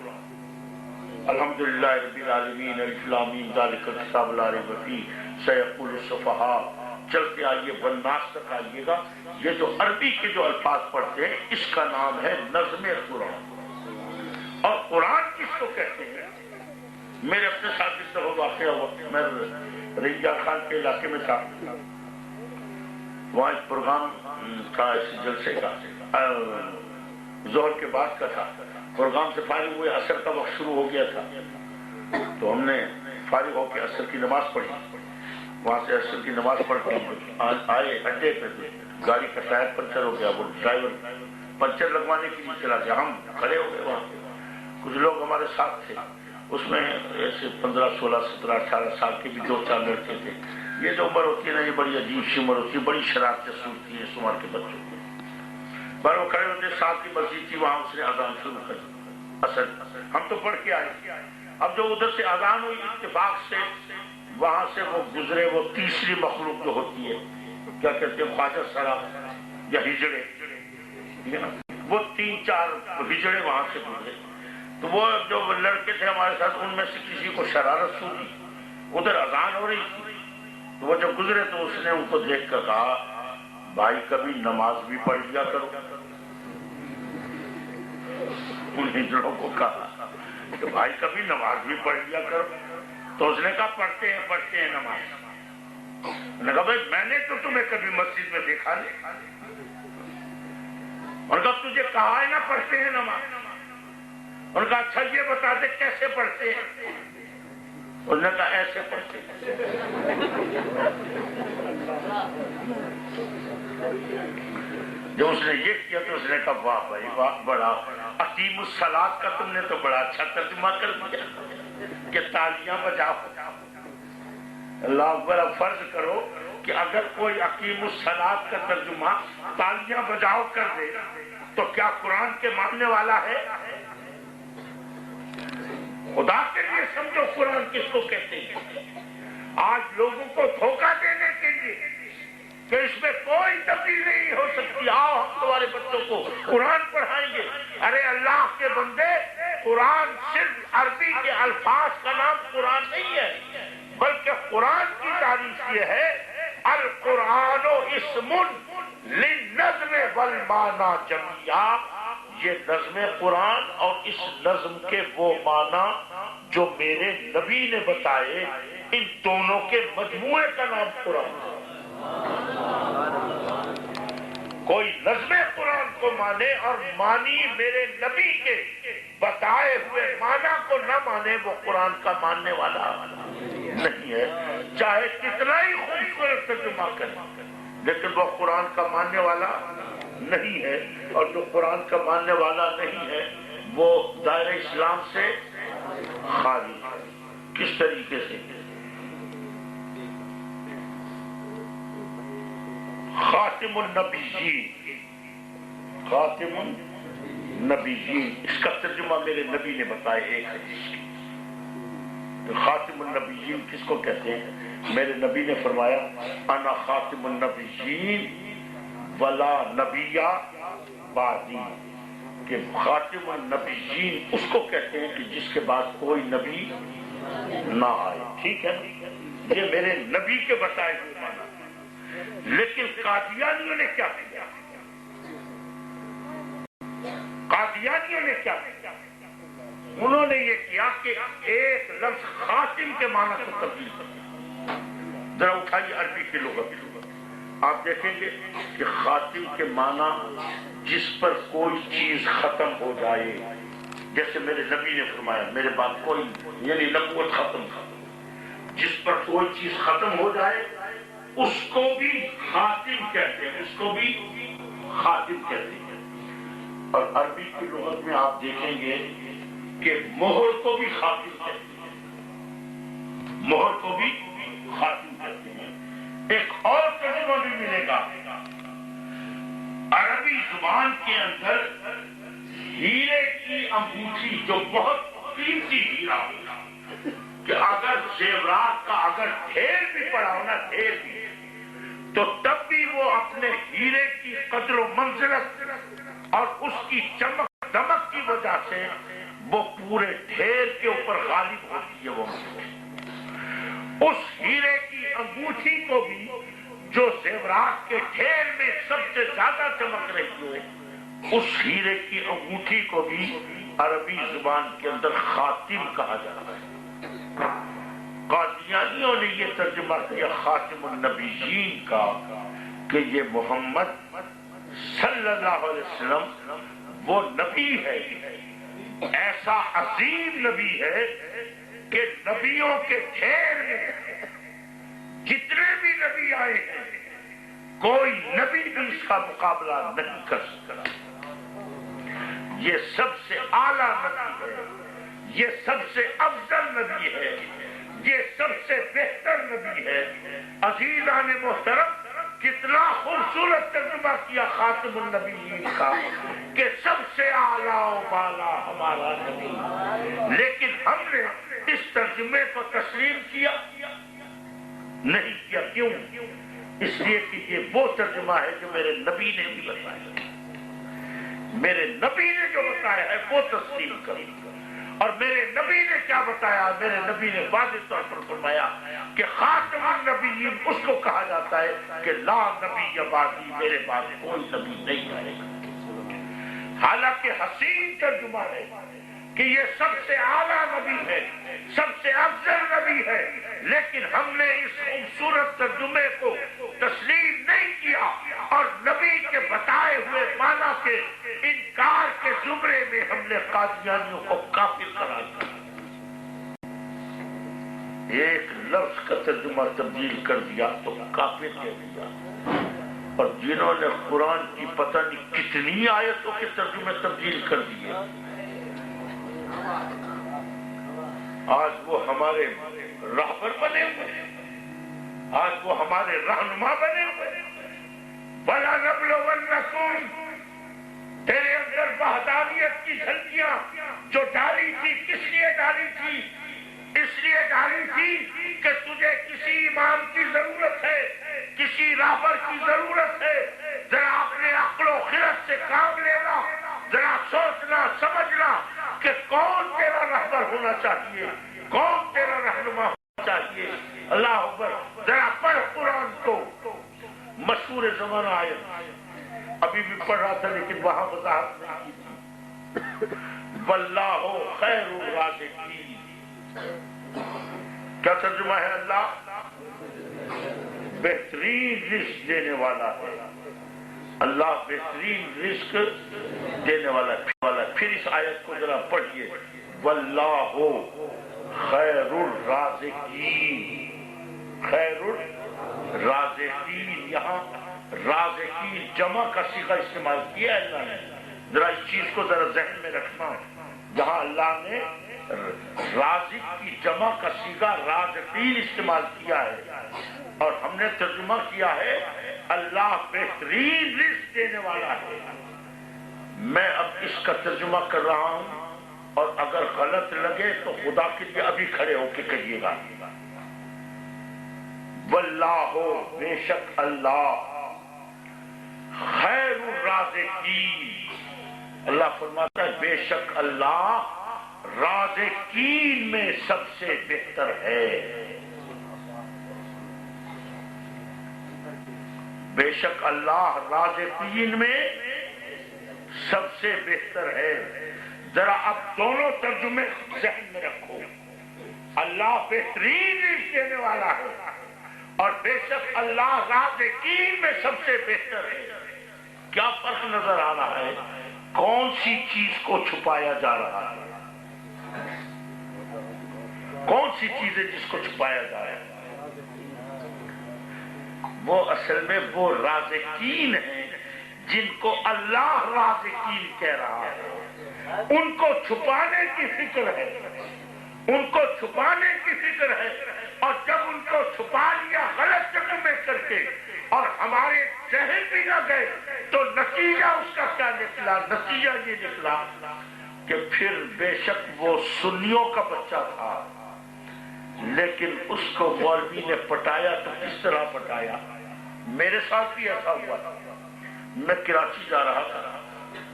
الحمدللہ رب العالمین، الف لام میم ذالک الکتاب لا ریب فیہ سیقول السفہاء، چلتے آئیے والناس تک آئیے گا۔ یہ جو عربی کے جو الفاظ پڑھتے ہیں، اس کا نام ہے نظم قرآن۔ اور قرآن کس کو کہتے ہیں؟ میرے اپنے ساتھ اس طرح واقعہ ہوا، میں رنجا خان کے علاقے میں تھا، وہاں ایک پروگرام تھا اس جلسے کا، ظہر کے بعد کا تھا۔ پروگرام سے فارغ ہوئے، عصر کا وقت شروع ہو گیا تھا، تو ہم نے فارغ ہو کے عصر کی نماز پڑھی۔ وہاں سے عصر کی نماز پڑھ کے آئے اڈے پہ، گاڑی کا ٹائر پنچر ہو گیا، وہ ڈرائیور پنچر لگوانے کے لیے چلا گیا، ہم کھڑے ہو گئے وہاں پہ۔ کچھ لوگ ہمارے ساتھ تھے، اس میں ایسے 15 16 17 18 سال کے بھی 2 4 لڑکے تھے۔ یہ جو عمر ہوتی ہے نا، یہ بڑی عجیب سی عمر ہوتی ہے، بڑی شرارتیں صورتی ہیں اس عمر کے بچوں کو۔ پر وہ کھڑے ہوتے، ساتھ کی مسجد تھی، وہاں اس نے اذان شروع کر دی، اصل ہم تو پڑھ کے آئے۔ اب جو ادھر سے اذان ہوئی، اتفاق سے وہاں سے وہ گزرے، وہ تیسری مخلوق جو ہوتی ہے، کیا کہتے ہیں، خواجہ سرا یا ہجڑے، وہ 3 4 ہجڑے وہاں سے گزرے۔ تو وہ جو لڑکے تھے ہمارے ساتھ، ان میں سے کسی کو شرارت سوئی، ادھر اذان ہو رہی تھی، تو وہ جب گزرے تو اس نے ان کو دیکھ کر کہا، بھائی کبھی نماز بھی پڑھ لیا کرو۔ ان ہجڑوں کو کہا کہ بھائی کبھی نماز بھی پڑھ لیا کرو۔ تو اس نے کہا پڑھتے ہیں نماز۔ انہوں نے کہا بھائی میں نے تو تمہیں کبھی مسجد میں دیکھا نہیں۔ اور کہا تجھے کہا ہے نا پڑھتے ہیں نماز۔ اور کہا اچھا یہ بتا دے کیسے پڑھتے ہیں؟ انہوں نے کہا ایسے پڑھتے ہیں۔ جب اس نے یہ کیا تو اس نے کہا واہ بھائی واہ، بڑا اقیم الصلاۃ کا تم نے تو بڑا اچھا ترجمہ کر دیا کہ تالیاں بجاؤ۔ اللہ اکبر، اب فرض کرو کہ اگر کوئی اقیم الصلاۃ کا ترجمہ تالیاں بجاؤ کر دے تو کیا قرآن کے ماننے والا ہے؟ خدا کے لیے سمجھو قرآن کس کو کہتے ہیں۔ آج لوگوں کو دھوکہ دینے کے لیے کہ اس میں کوئی تبدیلی نہیں ہو سکتی، آؤ ہم تمہارے بچوں کو قرآن پڑھائیں گے۔ ارے اللہ کے بندے، قرآن صرف عربی کے الفاظ کا نام قرآن نہیں ہے، بلکہ قرآن کی تعریف یہ ہے، القرآن اسم للنظم والمعنی جميعا، یہ نظم قرآن اور اس نظم کے وہ معنی جو میرے نبی نے بتائے، ان دونوں کے مجموعے کا نام قرآن ہے۔ کوئی نظم قرآن کو مانے اور مانی میرے نبی کے بتائے ہوئے معنی کو نہ مانے، وہ قرآن کا ماننے والا نہیں ہے، چاہے کتنا ہی خوبصورت ترجمہ کرے، لیکن وہ قرآن کا ماننے والا نہیں ہے۔ اور جو قرآن کا ماننے والا نہیں ہے وہ دائرہ اسلام سے خارج ہے۔ کس طریقے سے؟ خاتم النبیین، خاتم النبیین، اس کا ترجمہ میرے نبی نے بتایا ایک حدیث کی۔ تو خاتم النبیین کس کو کہتے ہیں؟ میرے نبی نے فرمایا انا خاتم النبیین ولا نبی بعدی، کہ خاتم النبیین اس کو کہتے ہیں کہ جس کے بعد کوئی نبی نہ آئے۔ ٹھیک ہے، یہ میرے نبی کے بتائے ہوئے معنی۔ لیکن قادیانیوں نے کیا کیا؟ قادیانیوں نے کیا کیا؟ انہوں نے یہ کیا کہ ایک لفظ خاتم کے معنی کو تبدیل کر دیا۔ ذرا اٹھائیے عربی کی لغت، آپ دیکھیں گے کہ خاتم کے معنی جس پر کوئی چیز ختم ہو جائے، جیسے میرے نبی نے فرمایا میرے بعد کوئی، یعنی نبوت ختم، جس پر کوئی چیز ختم ہو جائے اس کو بھی خاتم کہتے ہیں، اس کو بھی خاتم کہتے ہیں۔ اور عربی کی لغت میں آپ دیکھیں گے کہ مہر کو بھی خاتم کہتے ہیں، مہر کو بھی خاتم کہتے ہیں۔ ایک اور ترجمہ بھی ملے گا عربی زبان کے اندر ہیرے کی انگوٹھی جو بہت قیمتی ہیرا ہوگا کہ اگر زیورات کا اگر ڈھیر بھی پڑا ہو نا، ڈھیر بھی، تو تب بھی وہ اپنے ہیرے کی قدر و منزلت اور اس کی چمک دمک کی وجہ سے وہ پورے ڈھیر کے اوپر غالب ہوتی ہے۔ وہ اس ہیرے کی انگوٹھی کو بھی جو زیورات کے ڈھیر میں سب سے زیادہ چمک رہی ہے، اس ہیرے کی انگوٹھی کو بھی عربی زبان کے اندر خاتم کہا جاتا ہے۔ قادیانیوں نے یہ ترجمہ کیا خاتم النبیین کا کہ یہ محمد صلی اللہ علیہ وسلم وہ نبی ہے، ایسا عظیم نبی ہے کہ نبیوں کے ڈھیر میں جتنے بھی نبی آئے ہیں کوئی نبی بھی اس کا مقابلہ نہیں کر سکتا۔ یہ سب سے اعلیٰ نبی ہے، یہ سب سے افضل نبی ہے، یہ سب سے بہتر نبی ہے۔ عزیزان محترم، کتنا خوبصورت ترجمہ کیا خاتم النبیین کا کہ سب سے اعلیٰ و بالا ہمارا نبی، لیکن ہم نے اس ترجمے کو تسلیم کیا نہیں کیا۔ کیوں؟ اس لیے کہ یہ وہ ترجمہ ہے جو میرے نبی نے بھی بتایا، میرے نبی نے جو بتایا ہے وہ تسلیم کروں۔ اور میرے نبی نے کیا بتایا؟ میرے نبی نے واضح طور پر فرمایا کہ خاتم النبیین اس کو کہا جاتا ہے کہ لا نبی بعدی، میرے بعد کوئی نبی نہیں آئے گا۔ حالانکہ حسین ترجمہ ہے کہ یہ سب سے اعلیٰ نبی ہے، سب سے افضل نبی ہے، لیکن ہم نے اس خوبصورت ترجمے کو تسلیم نہیں کیا اور نبی کے بتائے ہوئے معنی کے انکار کے زمرے میں ہم نے قادیانیوں کو کافر قرار دیا۔ ایک لفظ کا ترجمہ تبدیل کر دیا تو کافر کہہ دیا، اور جنہوں نے قرآن کی پتہ نہیں کتنی آیتوں کے ترجمے تبدیل کر دیے، آج وہ ہمارے راہبر بنے ہوئے ہیں، آج وہ ہمارے رہنما بنے ہوئے ہیں۔ وَلَا نَبْلُوَنَّكُمْ، تیرے اندر وحدانیت کی جھلکیاں جو ڈالی تھی کس لیے ڈالی تھی؟ اس لیے ڈالی تھی کہ تجھے کسی امام کی ضرورت ہے، کسی راہبر کی ضرورت ہے۔ ذرا اپنے عقل و خرد سے کام لینا، ذرا سوچنا سمجھنا کہ کون تیرا رہبر ہونا چاہیے، کون تیرا رہنما ہونا چاہیے۔ اللہ اکبر، ذرا پڑھ قرآن کو، مشہور زمانہ آیت ابھی بھی پڑھ رہا تھا لیکن وہاں وضاحت نہیں کی تھی۔ واللہ خیر الرازقین، کیا ترجمہ ہے؟ اللہ بہترین رزق دینے والا ہے، اللہ بہترین رزق دینے والا ہے۔ پھر اس آیت کو ذرا پڑھیے، واللہ خیر الرازقین، خیر الرازقین، یہاں رازقین جمع کا صیغہ استعمال کیا ہے اللہ نے۔ ذرا اس چیز کو ذرا ذہن میں رکھنا، جہاں اللہ نے رازق کی جمع کا صیغہ رازقین استعمال کیا ہے اور ہم نے ترجمہ کیا ہے اللہ بہترین رزق دینے والا ہے۔ میں اب اس کا ترجمہ کر رہا ہوں اور اگر غلط لگے تو خدا کے لیے ابھی کھڑے ہو کے کہیے گا۔ واللہ، بے شک اللہ، خیر الرازقین، اللہ فرماتا ہے بے شک اللہ رازقین میں سب سے بہتر ہے، بے شک اللہ رازقین میں سب سے بہتر ہے۔ ذرا اب دونوں ترجمے ذہن میں رکھو، اللہ بہترین رزق دینے والا ہے اور بے شک اللہ رازقین میں سب سے بہتر ہے۔ کیا فرق نظر آ رہا ہے؟ کون سی چیز کو چھپایا جا رہا ہے؟ کون سی چیز ہے جس کو چھپایا جا رہا ہے؟ وہ اصل میں وہ رازقین ہیں جن کو اللہ رازقین کہہ رہا ہے، ان کو چھپانے کی فکر ہے، ان کو چھپانے کی فکر ہے، اور جب ان کو چھپا لیا غلط ترجمے کر کے اور ہمارے ذہن بھی نہ گئے تو نتیجہ اس کا کیا نکلا؟ نتیجہ یہ نکلا کہ پھر بے شک وہ سنیوں کا بچہ تھا، لیکن اس کو مولوی نے پٹایا تو کس طرح پٹایا؟ میرے ساتھ بھی ایسا ہوا تھا۔ میں کراچی جا رہا تھا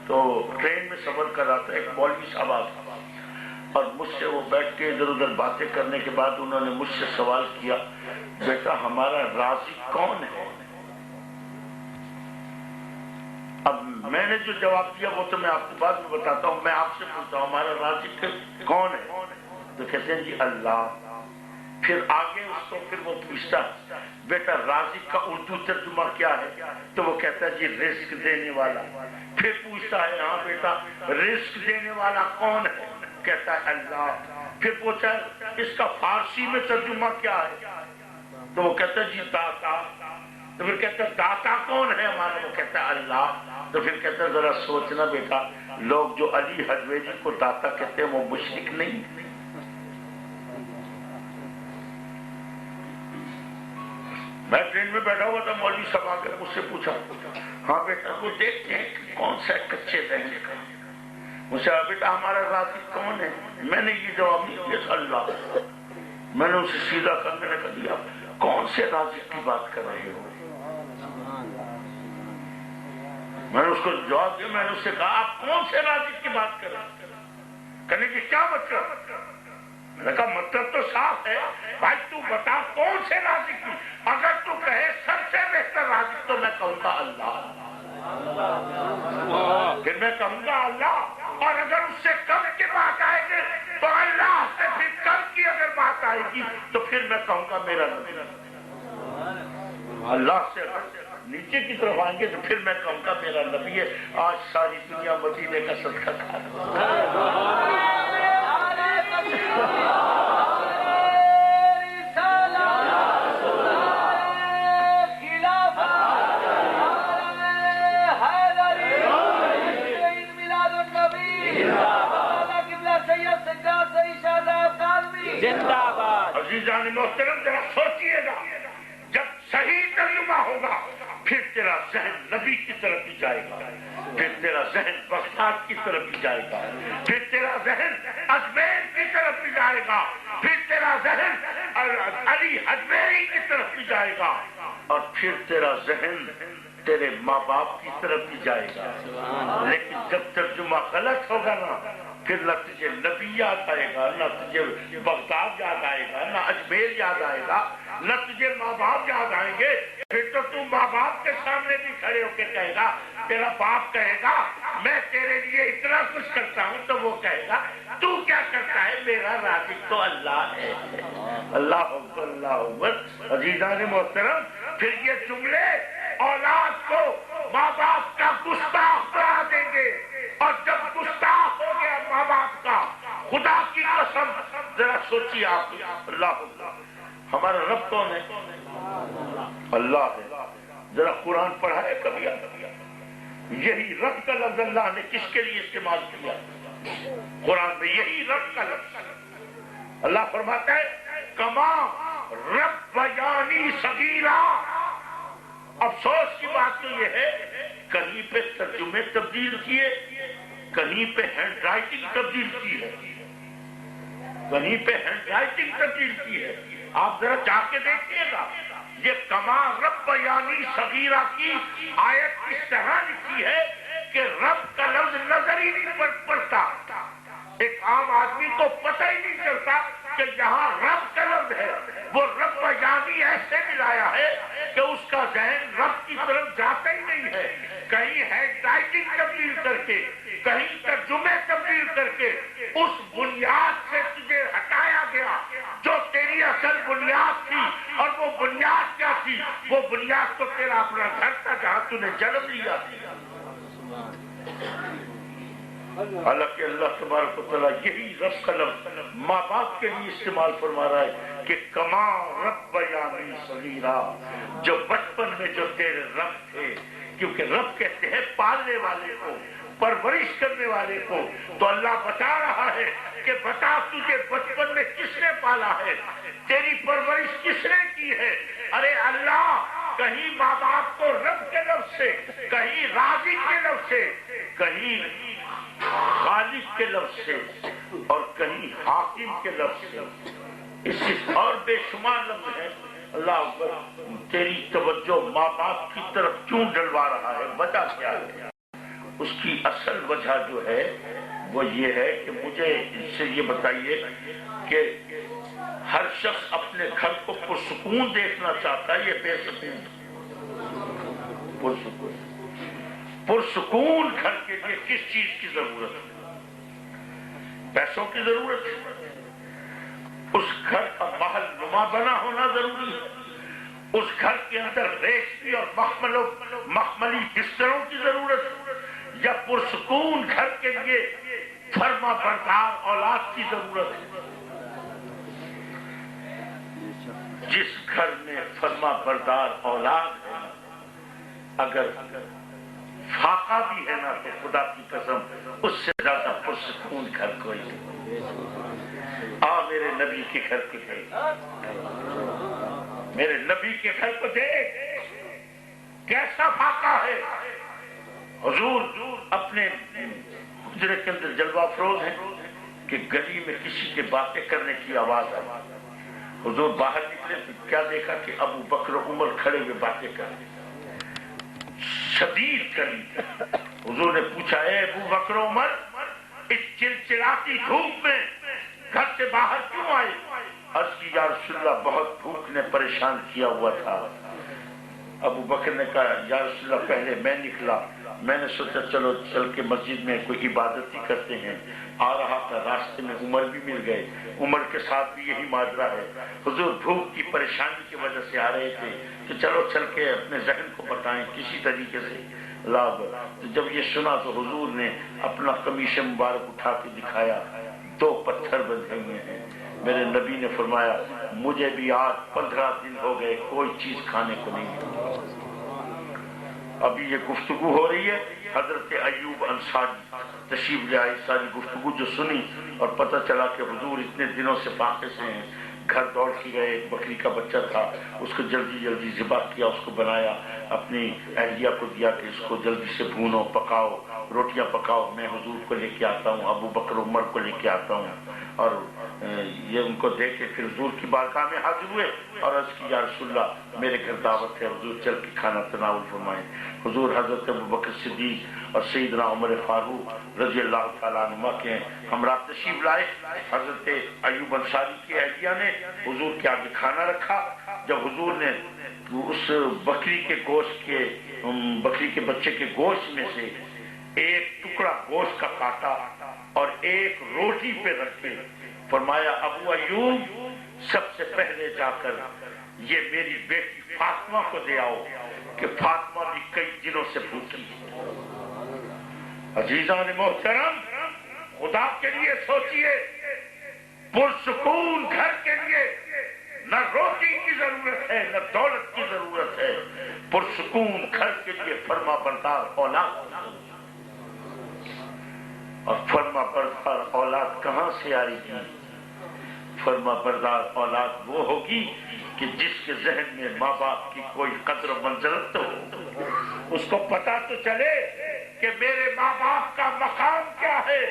تو ٹرین میں سفر کر رہا تھا، ایک مولوی صاحب آتا اور مجھ سے وہ بیٹھ کے ادھر ادھر باتیں کرنے کے بعد انہوں نے مجھ سے سوال کیا، بیٹا ہمارا رازق کون ہے؟ اب میں نے جو جواب دیا وہ تو میں آپ کو بعد میں بتاتا ہوں، میں آپ سے پوچھتا ہوں ہمارا رازق کون ہے؟ تو کہتے ہیں جی اللہ۔ پھر آگے اس کو پھر وہ پوچھتا بیٹا رازق کا اردو ترجمہ کیا ہے؟ تو وہ کہتا ہے جی رزق دینے والا۔ پھر پوچھتا ہے ہاں بیٹا رزق دینے والا کون ہے؟ کہتا ہے اللہ۔ پھر پوچھا اس کا فارسی میں ترجمہ کیا ہے؟ تو وہ کہتا ہے جی داتا۔ تو پھر کہتا ہے داتا کون ہے ہمارا؟ وہ کہتا ہے اللہ۔ تو پھر کہتا ہے ذرا سوچنا بیٹا، لوگ جو علی حجویری کو داتا کہتے ہیں وہ مشرک نہیں؟ میں ٹرین میں بیٹھا ہوا تھا، مولوی صاحب آ کے مجھ سے پوچھا ہاں بیٹا وہ دیکھتے ہیں کہ کون سا کچے ذہن کا؟ مجھ سے بیٹا ہمارا رازق کون ہے؟ میں نے یہ جواب نہیں دیا اللہ۔ میں نے اسے سیدھا کرنے نے کہا دیا کون سے رازق کی بات کر رہے ہو؟ میں نے اس کو جواب دیا، میں نے اس سے کہا آپ کون سے رازق کی بات کر رہے ہیں؟ کہنے کی کیا مطلب؟ میں نے کہا مطلب تو صاف ہے بھائی، تو بتا کون سے رازق کی؟ اگر تو کہے سب سے بہتر رازق تو میں کہوں گا اللہ، پھر میں کہوں گا اللہ، اور اگر اس سے کم کی بات آئے گی تو اللہ سے پھر کم کی اگر بات آئے گی تو پھر میں کہوں گا میرا نبی۔ اللہ سے نیچے کی طرف آئیں گے تو پھر میں کہوں گا میرا نبی ہے۔ آج ساری دنیا مدینے کا صدقہ کھا رہی ہے۔ عزیزان محترم ذرا سوچئے گا، جب صحیح ترجمہ ہوگا پھر تیرا ذہن نبی کی طرف بھی جائے گا، پھر تیرا ذہن بغداد کی طرف بھی جائے گا، پھر تیرا ذہن اجمیر کی طرف بھی جائے گا، پھر تیرا ذہن علی حجویری کی طرف بھی جائے گا، اور پھر تیرا ذہن تیرے ماں باپ کی طرف بھی جائے گا۔ لیکن جب ترجمہ غلط ہوگا نا پھر نہ تجھے نبی یاد آئے گا، نہ تجھے بغداد یاد آئے گا، نہ اجمیر یاد آئے گا، نہ تجھے ماں باپ یاد آئیں گے۔ پھر تو تم ماں باپ کے سامنے بھی کھڑے ہو کے کہے گا، تیرا باپ کہے گا میں تیرے لیے اتنا کچھ کرتا ہوں، تو وہ کہے گا تو کیا کرتا ہے؟ میرا رازق تو اللہ ہے۔ اللہ اکبر، اللہ اکبر۔ عزیزان محترم پھر یہ جملے اولاد کو ماں باپ کا گستاخ بنا دیں گے، اور جب گستاخ ہو گیا ماں باپ کا، خدا کی قسم ذرا سوچیے آپ، اللہ ہمارا رب کون ہے؟ اللہ ہے۔ ذرا قرآن پڑھا ہے کبھی؟ یہی رب کا لفظ اللہ نے کس کے لیے استعمال کیا؟ قرآن میں یہی رب کا لفظ اللہ فرماتا ہے کما رب بیانی صغیرہ۔ افسوس کی بات تو یہ ہے کہیں پہ ترجمے تبدیل کیے، کہیں پہ ہینڈ رائٹنگ تبدیل کی ہے، کہیں پہ ہینڈ رائٹنگ تبدیل کی ہے۔ آپ ذرا جا کے دیکھیے گا، یہ کما رب یعنی صغیرہ کی آیت اس طرح لکھی ہے کہ رب کا لفظ نظر ہی نہیں پڑتا، ایک عام آدمی کو پتہ ہی نہیں چلتا کہ یہاں رب کا لفظ ہے۔ وہ رب یعنی ایسے ملایا ہے کہ اس کا ذہن رب کی طرف جاتا ہی نہیں ہے، کہیں ہینڈ رائٹنگ تبدیل کر کے، کہیں ترجمے تبدیل کر کے اس بنیاد سے تجھے ہٹایا گیا جو تیری اصل بنیاد تھی۔ اور وہ بنیاد کیا تھی؟ وہ بنیاد تو تیرا اپنا گھر تھا جہاں تو نے جنم لیا۔ حالانکہ اللہ تبارک و تعالیٰ یہی رب کا لفظ ماں باپ کے لیے استعمال فرما رہا ہے کہ کما رب یعنی صغیرہ، جو بچپن میں جو تیرے رب تھے کیونکہ رب کہتے ہیں پالنے والے کو، پرورش کرنے والے کو. تو اللہ بتا رہا ہے کہ بتا تجھے بچپن میں کس نے پالا ہے، تیری پرورش کس نے کی ہے. ارے اللہ کہیں ماں باپ کو رب کے لفظ سے، کہیں رازق کے لفظ سے، کہیں خالق کے لفظ سے، اور کہیں حاکم کے لفظ سے. اسی اور بے شمار لفظ ہیں. اللہ اکبر. تیری توجہ ماں باپ کی طرف کیوں ڈلوا رہا ہے؟ وجہ کیا ہے؟ اس کی اصل وجہ جو ہے وہ یہ ہے کہ مجھے اس سے یہ بتائیے کہ ہر شخص اپنے گھر کو پرسکون دیکھنا چاہتا ہے، یہ بے سکون. پرسکون گھر کے لیے کس چیز کی ضرورت ہے؟ پیسوں کی ضرورت ہے. اس گھر کا محل نما بنا ہونا ضروری ہے. اس گھر کے اندر ریشمی اور مخملی بستروں کی ضرورت ہے، یا پرسکون گھر کے لیے فرما بردار اولاد کی ضرورت ہے. جس گھر میں فرما بردار اولاد ہے، اگر فاقہ بھی ہے نا تو خدا کی قسم اس سے زیادہ پرسکون گھر کوئی نہیں. میرے نبی کے گھر کے میرے نبی کے گھر کو دیکھ کیسا فاقہ ہے. حضور اپنے حجرے کے اندر جلوہ افروز ہیں کہ گلی میں کسی کے باتیں کرنے کی آواز آئی. حضور باہر نکلے تو کیا دیکھا کہ ابو بکر و عمر کھڑے ہوئے باتیں کر رہے. شدید گرمی. حضور نے پوچھا اے ابو بکر و عمر، اس چلچلاتی دھوپ میں گھر سے باہر کیوں آئے؟ عرض کی یا رسول اللہ بہت بھوک نے پریشان کیا ہوا تھا. ابو بکر نے کہا یا رسول اللہ پہلے میں نکلا، میں نے سوچا چلو چل کے مسجد میں کوئی عبادت ہی کرتے ہیں. آ رہا تھا راستے میں عمر بھی مل گئے، عمر کے ساتھ بھی یہی ماجرا ہے. حضور بھوک کی پریشانی کی وجہ سے آ رہے تھے کہ چلو چل کے اپنے ذہن کو بتائیں کسی طریقے سے. تو جب یہ سنا تو حضور نے اپنا قمیص مبارک اٹھا کے دکھایا، 2 پتھر بندھے ہوئے ہیں. میرے نبی نے فرمایا مجھے بھی آج 15 دن ہو گئے کوئی چیز کھانے کو نہیں ملی. ابھی یہ گفتگو ہو رہی ہے، حضرت ایوب انصاری تشریف لے آئے. ساری گفتگو جو سنی اور پتہ چلا کہ حضور اتنے دنوں سے فاقے سے ہیں. گھر دوڑ کے گئے، ایک بکری کا بچہ تھا، اس کو جلدی جلدی ذبح کیا، اس کو بنایا، اپنی اہلیہ کو دیا کہ اس کو جلدی سے بھونو، پکاؤ، روٹیاں پکاؤ، میں حضور کو لے کے آتا ہوں، ابو بکر عمر کو لے کے آتا ہوں. اور یہ ان کو دیکھ کے پھر حضور کی بارگاہ میں حاضر ہوئے اور عرض کی یا رسول اللہ میرے گھر دعوت ہے، حضور چل کے کھانا تناول فرمائیں. حضور حضرت ابو بکر صدیق اور سیدنا عمر فاروق رضی اللہ تعالیٰ عنہ کے ہمراہ تشریف لائے. حضرت ایوب انصاری کی اہلیہ نے حضور کے آگے کھانا رکھا. جب حضور نے اس بکری کے گوشت کے بکری کے بچے کے گوشت میں سے ایک ٹکڑا گوشت کا کاٹا اور ایک روٹی پہ رکھ کے فرمایا ابو ایوب سب سے پہلے جا کر یہ میری بیٹی فاطمہ کو دے آؤ کہ فاطمہ بھی کئی دنوں سے بھوکی. عزیزان محترم خدا کے لیے سوچئے، پرسکون گھر کے لیے نہ روٹی کی ضرورت ہے نہ دولت کی ضرورت ہے. پرسکون گھر کے لیے فرما بردار اولاد. اور فرما بردار اولاد کہاں سے آئے گی؟ فرما بردار اولاد وہ ہوگی کہ جس کے ذہن میں ماں باپ کی کوئی قدر و منزلت تو ہو، اس کو پتا تو چلے کہ میرے ماں باپ کا مقام کیا ہے.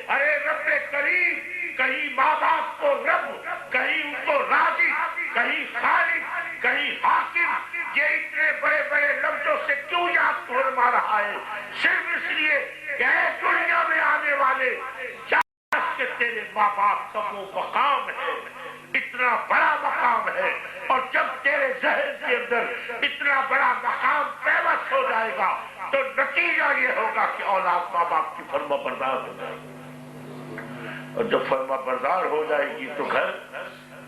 ارے رب کریم کہیں ماں باپ کو رب، کہیں ان کو رازق، کہیں خالق، کہیں حاکم، یہ اتنے بڑے بڑے لفظوں سے کیوں یاد فرما رہا ہے؟ صرف اس لیے کہ اے دنیا میں آنے والے کہ تیرے ماں باپ کا وہ مقام ہے، اتنا بڑا مقام ہے. اور جب تیرے ذہن کے اندر اتنا بڑا مقام پیوست ہو جائے گا تو نتیجہ یہ ہوگا کہ اولاد ماں باپ کی فرما بردار ہو جائے گی. اور جب فرما بردار ہو جائے گی تو گھر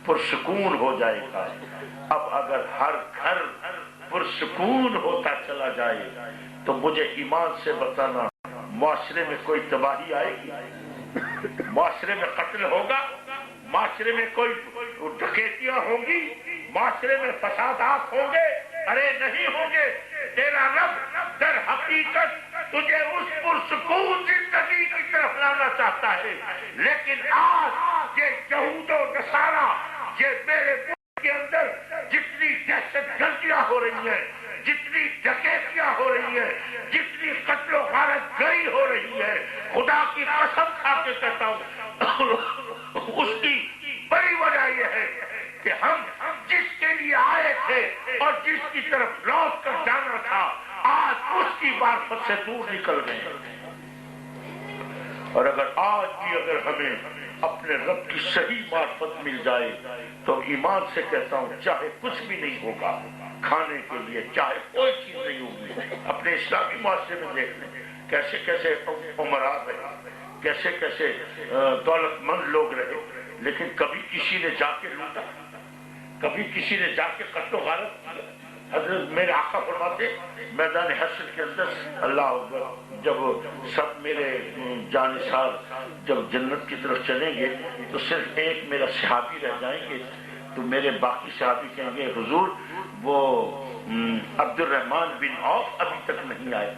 پرسکون ہو جائے گا. اب اگر ہر گھر پرسکون ہوتا چلا جائے تو مجھے ایمان سے بتانا معاشرے میں کوئی تباہی آئے گی؟ معاشرے میں قتل ہوگا؟ معاشرے میں کوئی ڈکیتیاں ہوں گی؟ معاشرے میں فسادات ہوں گے؟ ارے نہیں ہوں گے. تیرا رب در بتاتا ہے، لیکن آج یہ یہود و نصارہ، یہ میرے ملک کے اندر جتنی دہشت گردیاں ہو رہی ہیں، جتنی ڈکیتیاں ہو رہی ہیں، جتنی قتل و غارت گری ہو رہی ہے، خدا کی قسم کھا کے کہتا ہوں اس کی بڑی وجہ یہ ہے کہ ہم جس کے لیے آئے تھے اور جس کی طرف لوٹ کر جانا تھا، آج اس کی معرفت سے دور نکل گئے۔ اور اگر آج بھی اگر ہمیں اپنے رب کی صحیح معرفت مل جائے تو ایمان سے کہتا ہوں چاہے کچھ بھی نہیں ہوگا کھانے کے لیے، چاہے کوئی چیز نہیں ہوگی۔ اپنے اسلامی معاشرے میں دیکھ لیں کیسے کیسے امراء رہے، کیسے کیسے دولت مند لوگ رہے، لیکن کبھی کسی نے جا کے لوٹا، کبھی کسی نے جا کے قتل و غارت کیا۔ حضرت میرے آقا فرماتے میدان حشر کے اندر اللہ اکبر، جب سب میرے جانثار جب جنت کی طرف چلیں گے تو صرف ایک میرا صحابی رہ جائیں گے، تو میرے باقی صحابی کہیں گے حضور وہ عبد الرحمن بن عوف ابھی تک نہیں آئے،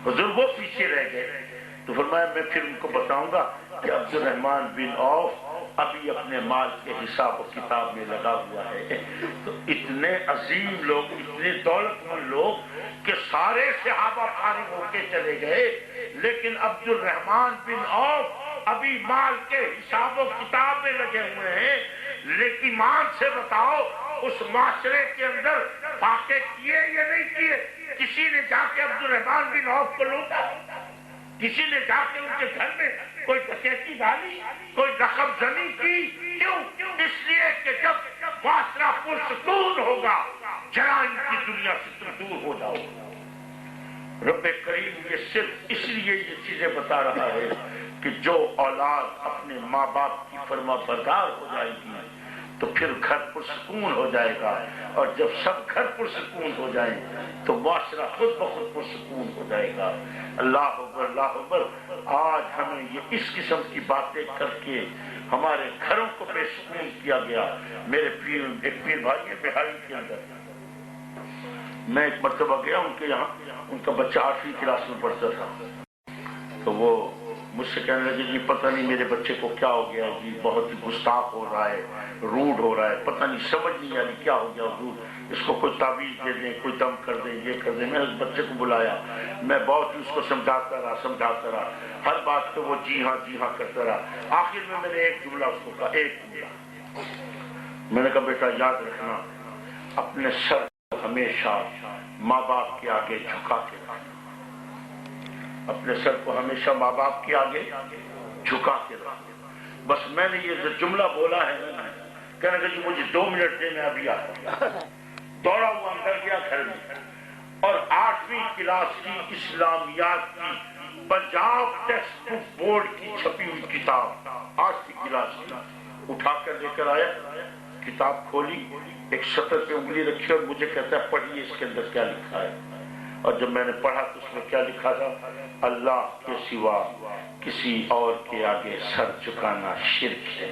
حضور وہ پیچھے رہ گئے۔ تو فرمایا میں پھر ان کو بتاؤں گا کہ عبد الرحمن بن عوف ابھی اپنے مال کے حساب و کتاب میں لگا ہوا ہے۔ تو اتنے عظیم لوگ، اتنے دولت مند لوگ کہ سارے صحابہ فارغ ہو کے چلے گئے، لیکن عبد الرحمن بن عوف ابھی مال کے حساب و کتاب میں لگے ہوئے ہیں۔ لیکن ایمان سے بتاؤ اس معاشرے کے اندر فاقے کیے یا نہیں کیے؟ کسی نے جا کے عبد الرحمن بن عوف کو لوٹا؟ کسی نے جا کے ان کے گھر میں کوئی ڈکیتی ڈالی، کوئی رقم زنی کی؟ کیوں؟ اس لیے کہ جب معاشرہ پرسکون ہوگا جرائم کی دنیا سے تم دور ہو جاؤ گے۔ رب کریم یہ صرف اس لیے یہ چیزیں بتا رہا ہے کہ جو اولاد اپنے ماں باپ کی فرما بردار ہو جائے گی تو پھر گھر پرسکون ہو جائے گا، اور جب سب گھر پرسکون ہو جائیں تو معاشرہ خود بخود پرسکون ہو جائے گا۔ اللہ اکبر، اللہ اکبر۔ آج ہمیں یہ اس قسم کی باتیں کر کے ہمارے گھروں کو بے سکون کیا گیا۔ میرے ایک پیر بھائی ہے بہاری کے اندر، میں ایک مرتبہ گیا ان کے یہاں، ان کا بچہ 8ویں کلاس میں پڑھتا تھا، تو وہ مجھ سے کہنے لگے جی پتہ نہیں میرے بچے کو کیا ہو گیا جی، بہت ہی گستاخ ہو رہا ہے، روڈ ہو رہا ہے، پتہ نہیں سمجھ نہیں آ رہی کیا ہو گیا حضور، اس کو کوئی تعویذ دے دیں، کوئی دم کر دیں، یہ کر دیں۔ میں اس بچے کو بلایا، میں بہت ہی اس کو سمجھاتا رہا، ہر بات پہ وہ جی ہاں کرتا رہا۔ آخر میں نے ایک جملہ اس کو کہا، ایک جملہ میں نے کہا بیٹا یاد رکھنا اپنے سر کو ہمیشہ ماں باپ کے آگے جھکا کے رکھنا، اپنے سر کو ہمیشہ ماں باپ کے آگے جھکا کے رکھنا۔ بس میں نے یہ جو جملہ بولا ہے کہنے کہ جی مجھے 2 منٹ دے، میں ابھی آتا ہوں۔ دوڑا ہوا اندر گیا گھر میں، اور 8ویں کلاس کی اسلامیات کی پنجاب ٹیکسٹ بک بورڈ کی چھپی ہوئی کتاب 8ویں کلاس کی اٹھا کر لے کر آیا، کتاب کھولی، ایک سطر پہ انگلی رکھی اور مجھے کہتا ہے پڑھیے اس کے اندر کیا لکھا ہے۔ اور جب میں نے پڑھا تو اس میں کیا لکھا تھا، اللہ کے سوا کسی اور کے آگے سر جھکانا شرک ہے۔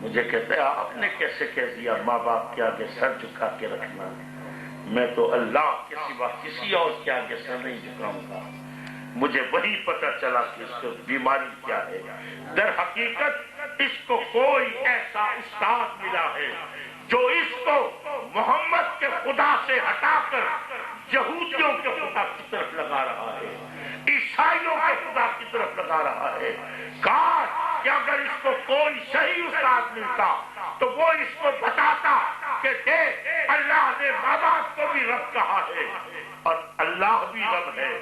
مجھے کہتا ہے آپ نے کیسے کہہ دیا ماں باپ کے آگے سر جھکا کے رکھنا؟ میں تو اللہ کے سوا کسی اور کے آگے سر نہیں جھکاؤں گا۔ مجھے وہی پتہ چلا کہ اس کو بیماری کیا ہے۔ در حقیقت اس کو کوئی ایسا استاد ملا ہے جو اس کو محمد کے خدا سے ہٹا کر یہودیوں کے خدا کی طرف لگا رہا ہے، عیسائیوں کے خدا کی طرف لگا رہا ہے۔ کاش کہ اگر اس کو کوئی صحیح استاد ملتا تو وہ اس کو بتاتا کہ دیکھ اللہ نے ماں باپ کو بھی رب کہا ہے، اور اللہ بھی رب ہے،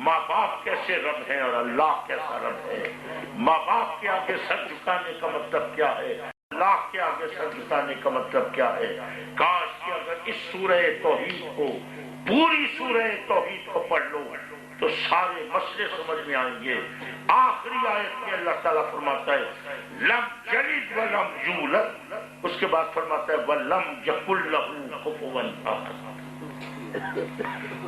ماں باپ کیسے رب ہے اور اللہ کیسا رب ہے۔ ماں باپ کے آگے سر جھکانے کا مطلب کیا ہے، اللہ کے آگے سر جھکانے کا مطلب کیا ہے۔ کاش کہ اگر اس سورہ توحید کو، پوری سورہ توحید کو پڑھ لو تو سارے مسئلے سمجھ میں آئیں گے۔ آخری آیت میں اللہ تعالیٰ فرماتا ہے لم یلد ولم یولد، اس کے بعد فرماتا ہے وَلَمْ يَكُنْ لَهُ كُفُوًا أَحَدٌ۔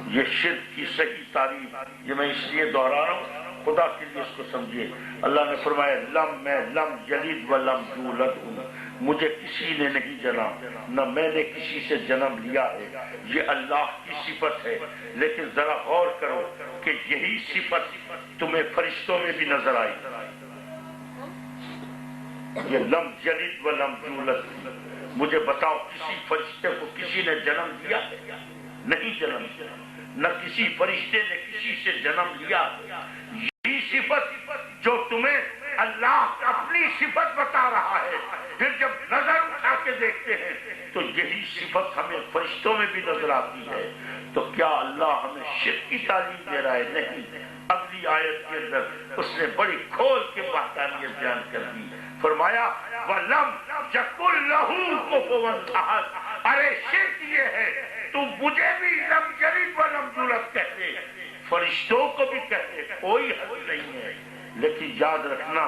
یہ شرک کی صحیح تعریف یہ میں اس لیے دہرا رہا ہوں خدا کے لیے اس کو سمجھیے۔ اللہ نے فرمایا لم، میں لم یلد ولم یولد ہوں، مجھے کسی نے نہیں جنا، نہ میں نے کسی سے جنم لیا ہے، یہ اللہ کی صفت ہے۔ لیکن ذرا غور کرو کہ یہی صفت تمہیں فرشتوں میں بھی نظر آئی۔ یہ لم یلد ولم یولد، مجھے بتاؤ کسی فرشتے کو کسی نے جنم دیا ہے؟ نہیں جنم دیا، نہ کسی فرشتے نے کسی سے جنم لیا۔ یہی صفت جو تمہیں اللہ اپنی صفت بتا رہا ہے، پھر جب نظر اٹھا کے دیکھتے ہیں تو یہی صفت ہمیں فرشتوں میں بھی نظر آتی ہے۔ تو کیا اللہ ہمیں شرک کی تعلیم دے رہا ہے؟ نہیں۔ اگلی آیت کے اندر اس نے بڑی کھول کے وحدانیت بیان کر دی، فرمایا وَلَمْ يَكُنْ لَهُ كُفُوًا أَحَدٌ۔ ارے شرک یہ ہے تو مجھے بھی لم یلد ولم یولد کہتے، فرشتوں کو بھی کہتے، کوئی حد نہیں ہے۔ لیکن یاد رکھنا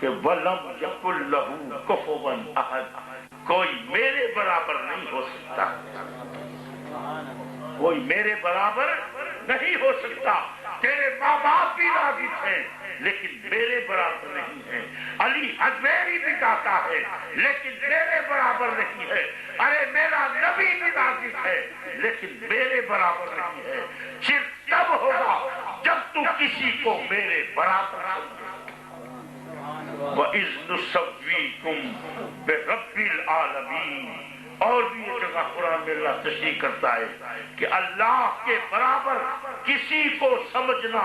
کہ وَلَمْ يَكُنْ لَهُ كُفُوًا أَحَدٌ، کوئی میرے برابر نہیں ہو سکتا، کوئی میرے برابر نہیں ہو سکتا۔ تیرے ماں باپ بھی راضف ہیں لیکن میرے برابر نہیں ہیں۔ علی حجویری بھی گاتا ہے لیکن میرے برابر نہیں ہے۔ ارے میرا نبی بھی راضف ہے لیکن میرے برابر نہیں ہے۔ صرف تب ہوگا جب تو کسی کو میرے برابر سمجھے۔ وَإِذْ نُسَوِّيكُمْ بِرَبِّ الْعَالَمِينَ۔ اور بھی ایک جگہ قرآن میں اللہ تشریح کرتا ہے کہ اللہ کے برابر کسی کو سمجھنا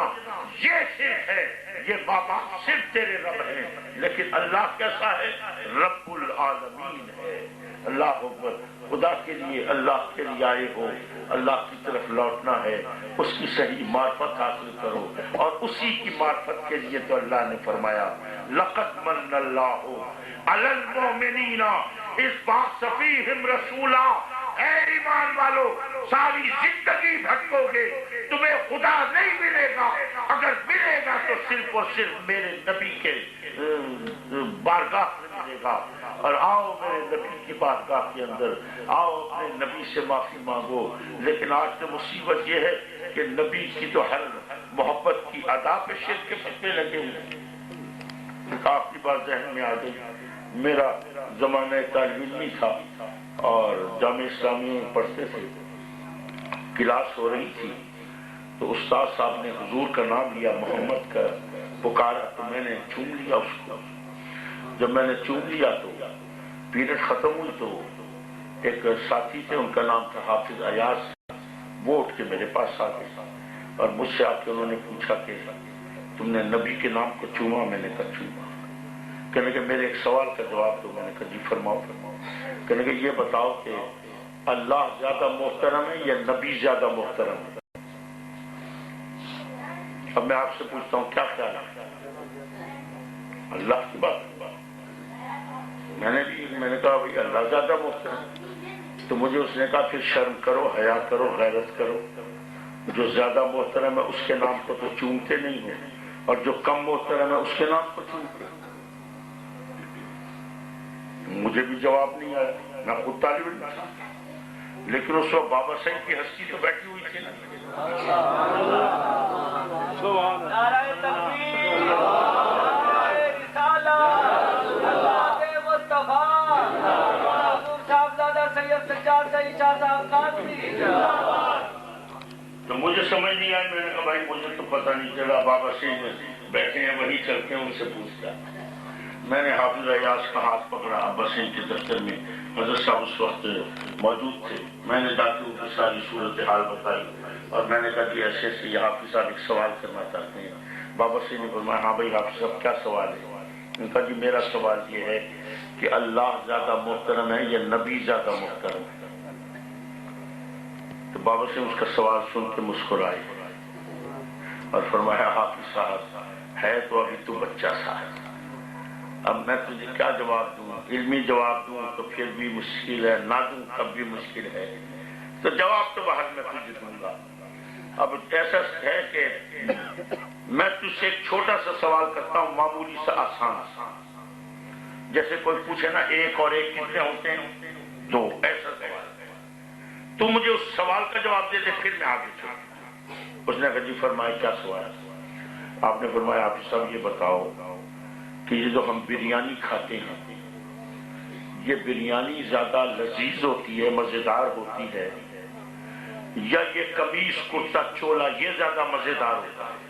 یہ شرک ہے۔ یہ ماں باپ صرف تیرے رب ہیں لیکن اللہ کیسا ہے؟ رب العالمین ہے۔ اللہ اکبر۔ خدا کے لیے اللہ کے لیے آئے ہو، اللہ کی طرف لوٹنا ہے، اس کی صحیح معرفت حاصل کرو، اور اسی کی معرفت کے لیے تو اللہ نے فرمایا لقد من اللہ علی المؤمنین اذ بعث فیہم رسولا۔ اے ایمان والو، ساری زندگی بھٹکو گے، تمہیں خدا نہیں ملے گا، اگر ملے گا تو صرف اور صرف میرے نبی کے بارگاہ میں ملے گا۔ اور آؤ میرے نبی کی بارگاہ کے اندر، آؤ اپنے نبی سے معافی مانگو۔ لیکن آج تو مصیبت یہ ہے کہ نبی کی تو ہر محبت کی ادا پہ شرک کے فتوے لگے ہوئے۔ آخری بات ذہن میں آ گئی، میرا زمانہ طالب علمی تھا اور جامعہ اسلامیہ میں پڑھتے تھے، کلاس ہو رہی تھی تو استاد صاحب نے حضور کا نام لیا، محمد کا پکارا تو میں نے چوم لیا اس کو۔ جب میں نے چوم لیا تو پیریڈ ختم ہوئی تو ایک ساتھی تھے، ان کا نام تھا حافظ ایاز، وہ اٹھ کے میرے پاس آ گئے اور مجھ سے آ کے انہوں نے پوچھا کہ تم نے نبی کے نام کو چوما؟ میں نے کہا چوما۔ کہنے کہ میرے ایک سوال کا جواب دو۔ میں نے کہا جی فرماؤ۔ کہنے کہ یہ بتاؤ کہ اللہ زیادہ محترم ہے یا نبی زیادہ محترم ہے؟ اب میں آپ سے پوچھتا ہوں کیا خیال ہے؟ اللہ کی بات۔ میں نے کہا بھائی اللہ زیادہ محترم۔ تو مجھے اس نے کہا پھر شرم کرو، حیا کرو، غیرت کرو، جو زیادہ محترم ہے اس کے نام کو تو چومتے نہیں ہو، اور جو کم محترم ہے اس کے نام کو چومتے۔ مجھے بھی جواب نہیں آیا، میں خود طالب علم تھا، لیکن اس وقت بابا سعید کی ہستی تو بیٹھی ہوئی تھی نا۔ نعرہ تکبیر، نعرہ رسالت، اللہ مصطفیٰ، حضور صاحبزادہ سید سجاد سعید شاہ صاحب قادری۔ تو مجھے سمجھ نہیں آیا، میں نے کہا بھائی مجھے تو پتہ نہیں چلا، بابا سعید بیٹھے ہیں وہی چلتے ہیں، ان سے پوچھتا۔ میں نے حافظ ایاز کا ہاتھ پکڑا، ابا سعید کے دفتر میں حضرت صاحب اس وقت موجود تھے۔ میں نے جا کے ان کی ساری صورتحال بتائی اور میں نے کہا کہ ایسے ایسے یہ حافظ صاحب ایک سوال کرنا چاہتے ہیں۔ بابا سعید نے فرمایا ہاں بھائی حافظ صاحب کیا سوال ہے؟ ان کا جی میرا سوال یہ ہے کہ اللہ زیادہ محترم ہے یا نبی زیادہ محترم ہے؟ تو بابا سعید اس کا سوال سن کے مسکرائے اور فرمایا حافظ صاحب ہے تو ابھی تو بچہ سا ہے، اب میں تجھے کیا جواب دوں؟ علمی جواب دوں تو پھر بھی مشکل ہے، نہ دوں تب بھی مشکل ہے، تو جواب تو باہر میں تجھے دوں گا۔ اب ایسا ہے کہ میں تجھ سے ایک چھوٹا سا سوال کرتا ہوں، معمولی سا، آسان سا، جیسے کوئی پوچھے نا ایک اور ایک کتنے ہوتے ہیں؟ دو، ایسا سوال۔ تو مجھے اس سوال کا جواب دے دے پھر میں آگے چلوں۔ اس نے کہا جی فرمائے کیا سوال ہے؟ آپ نے فرمایا حافظ صاحب یہ بتاؤ کہ یہ جو ہم بریانی کھاتے ہیں، یہ بریانی زیادہ لذیذ ہوتی ہے، مزیدار ہوتی ہے، یا یہ قمیص کرتا چولا یہ زیادہ مزیدار ہوتا ہے؟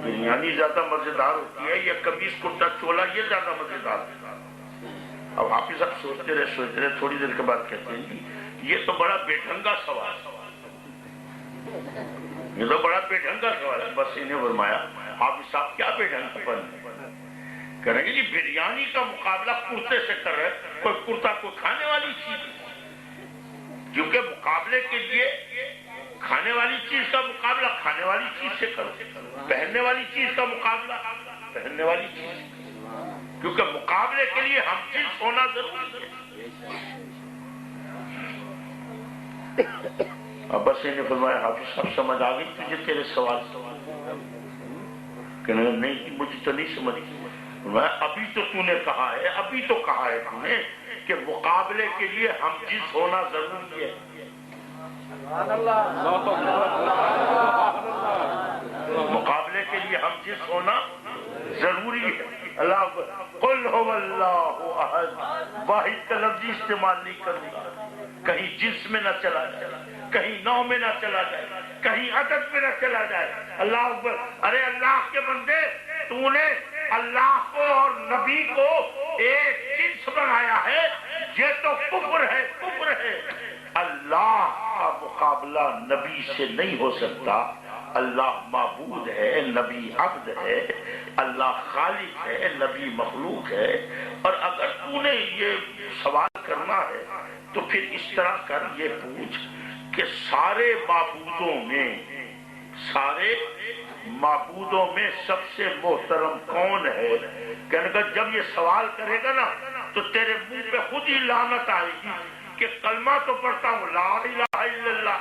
بریانی زیادہ مزیدار ہوتی ہے یا قمیص کرتا چولا یہ زیادہ مزیدار ہوتا ہے؟ اب حافظ صاحب سوچتے رہے، تھوڑی دیر کے بعد کہتے ہیں جی یہ تو بڑا بے ڈھنگا سوال ہے، یہ تو بڑا بے ڈھنگا سوال ہے۔ بس انہیں فرمایا حافظ صاحب کیا بے ڈھنگا پن ہے؟ کہہ رہے ہیں جی بریانی کا مقابلہ کرتے سے کر رہے، کوئی کرتا کوئی کھانے والی چیز، کیونکہ مقابلے کے لیے کھانے والی چیز کا مقابلہ کھانے والی چیز سے کرو، پہننے والی چیز کا مقابلہ پہننے والی چیز، کیونکہ مقابلے کے لیے ہم جنس ہونا ضروری ہے۔ اب بس انہیں فرمایا حافظ صاحب سمجھ آ گئی تجھے تیرے سوال کہ نہیں مجھے تو نہیں سمجھ، ابھی تو تو نے کہا ہے، ابھی تو کہا ہے تو نے کہ مقابلے کے لیے ہم جنس ہونا ضروری ہے۔ مقابلے کے لیے ہم جنس ہونا ضروری ہے۔ اللہ قل هو اللہ احد، واحد کا لفظ استعمال نہیں کروں گا، کہیں جنس میں نہ چلا جائے، کہیں نو میں نہ چلا جائے، کہیں عدد میں نہ چلا جائے۔ اللہ اکبر۔ ارے اللہ کے بندے، تو نے اللہ کو اور نبی کو ایک جنس بنایا ہے، یہ تو کفر ہے، کفر ہے۔ اللہ کا مقابلہ نبی سے نہیں ہو سکتا۔ اللہ معبود ہے، نبی عبد ہے، اللہ خالق ہے، نبی مخلوق ہے۔ اور اگر تو نے یہ سوال کرنا ہے تو پھر اس طرح کر، یہ پوچھ کہ سارے معبودوں میں سب سے محترم کون ہے؟ کہنے کا جب یہ سوال کرے گا نا تو تیرے منہ پہ خود ہی لعنت آئے گی کہ کلمہ تو پڑھتا ہوں لا الہ الا اللہ،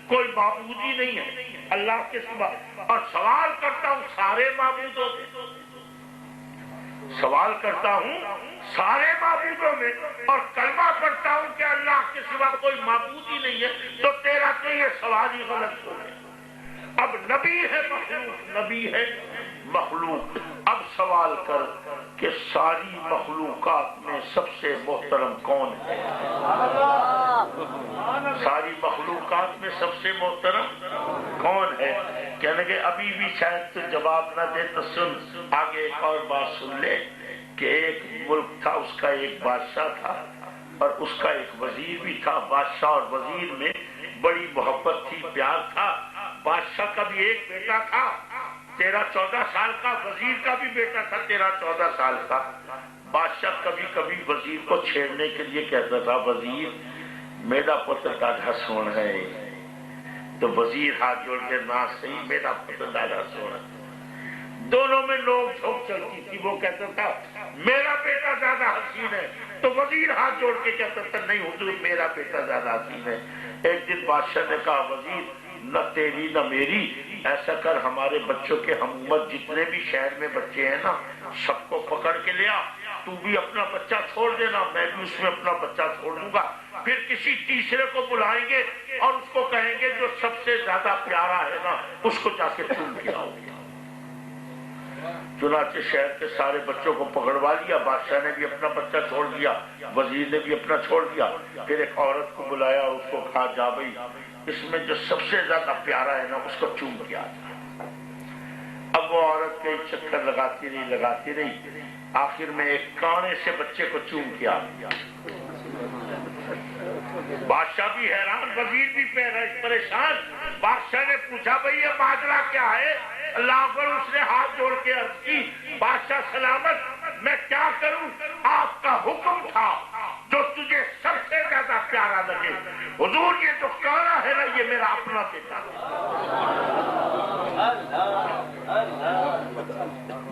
کوئی معبود ہی نہیں ہے اللہ کے سوا، اور سوال کرتا ہوں سارے معبودوں میں، سوال کرتا ہوں سارے معبودوں میں، اور کلمہ پڑھتا ہوں کہ اللہ کے سوا کوئی معبود ہی نہیں ہے، تو تیرا تو یہ سوال ہی غلط ہو گیا۔ اب نبی ہے مخلوق، نبی ہے مخلوق، اب سوال کر کہ ساری مخلوقات میں سب سے محترم کون ہے؟ ساری مخلوقات میں سب سے محترم کون ہے؟ کہنے کہ ابھی بھی شاید تو جواب نہ دے تو سن، آگے ایک اور بات سن لے کہ ایک ملک تھا، اس کا ایک بادشاہ تھا اور اس کا ایک وزیر بھی تھا۔ بادشاہ اور وزیر میں بڑی محبت تھی، پیار تھا۔ بادشاہ کا بھی ایک بیٹا تھا 13-14 سال کا، وزیر کا بھی بیٹا تھا 13-14 سال کا۔ بادشاہ کبھی کبھی وزیر کو چھیڑنے کے لیے کہتا تھا وزیر میرا پتر دادا سونا ہے، تو وزیر ہاتھ جوڑ کے نہ صحیح میرا پتر دادا سونا۔ دونوں میں نوک جھوک چلتی تھی، وہ کہتا تھا میرا بیٹا زیادہ حسین ہے، تو وزیر ہاتھ جوڑ کے کہتا تھا نہیں حضور میرا بیٹا زیادہ حسین ہے۔ ایک دن بادشاہ نے کہا وزیر نہ تیری نہ میری، ایسا کر ہمارے بچوں کے ہم امت جتنے بھی شہر میں بچے ہیں نا سب کو پکڑ کے لیا، تو بھی اپنا بچہ چھوڑ دینا، میں بھی اس میں اپنا بچہ چھوڑ دوں گا، پھر کسی تیسرے کو بلائیں گے اور اس کو کہیں گے جو سب سے زیادہ پیارا ہے نا اس کو جا کے چوم کے آؤ۔ چنانچہ شہر کے سارے بچوں کو پکڑوا لیا، بادشاہ نے بھی اپنا بچہ چھوڑ دیا، وزیر نے بھی اپنا چھوڑ دیا، پھر ایک عورت کو بلایا اور اس کو کہا جا بھائی اس میں جو سب سے زیادہ پیارا ہے نا اس کو چوم کے آ جا۔ اب وہ عورت کئی چکر لگاتی رہی، آخر میں ایک کانے سے بچے کو چوم کے آ گیا۔ بادشاہ بھی حیران، وزیر بھی پریشان۔ بادشاہ نے پوچھا بھئی یہ ماجرا کیا ہے؟ اللہ پر اس نے ہاتھ جوڑ کے عرض کی بادشاہ سلامت میں کیا کروں، آپ کا حکم تھا جو تجھے سب سے زیادہ پیارا لگے۔ حضور یہ جو کانا ہے نا یہ میرا اپنا بیٹا ہے۔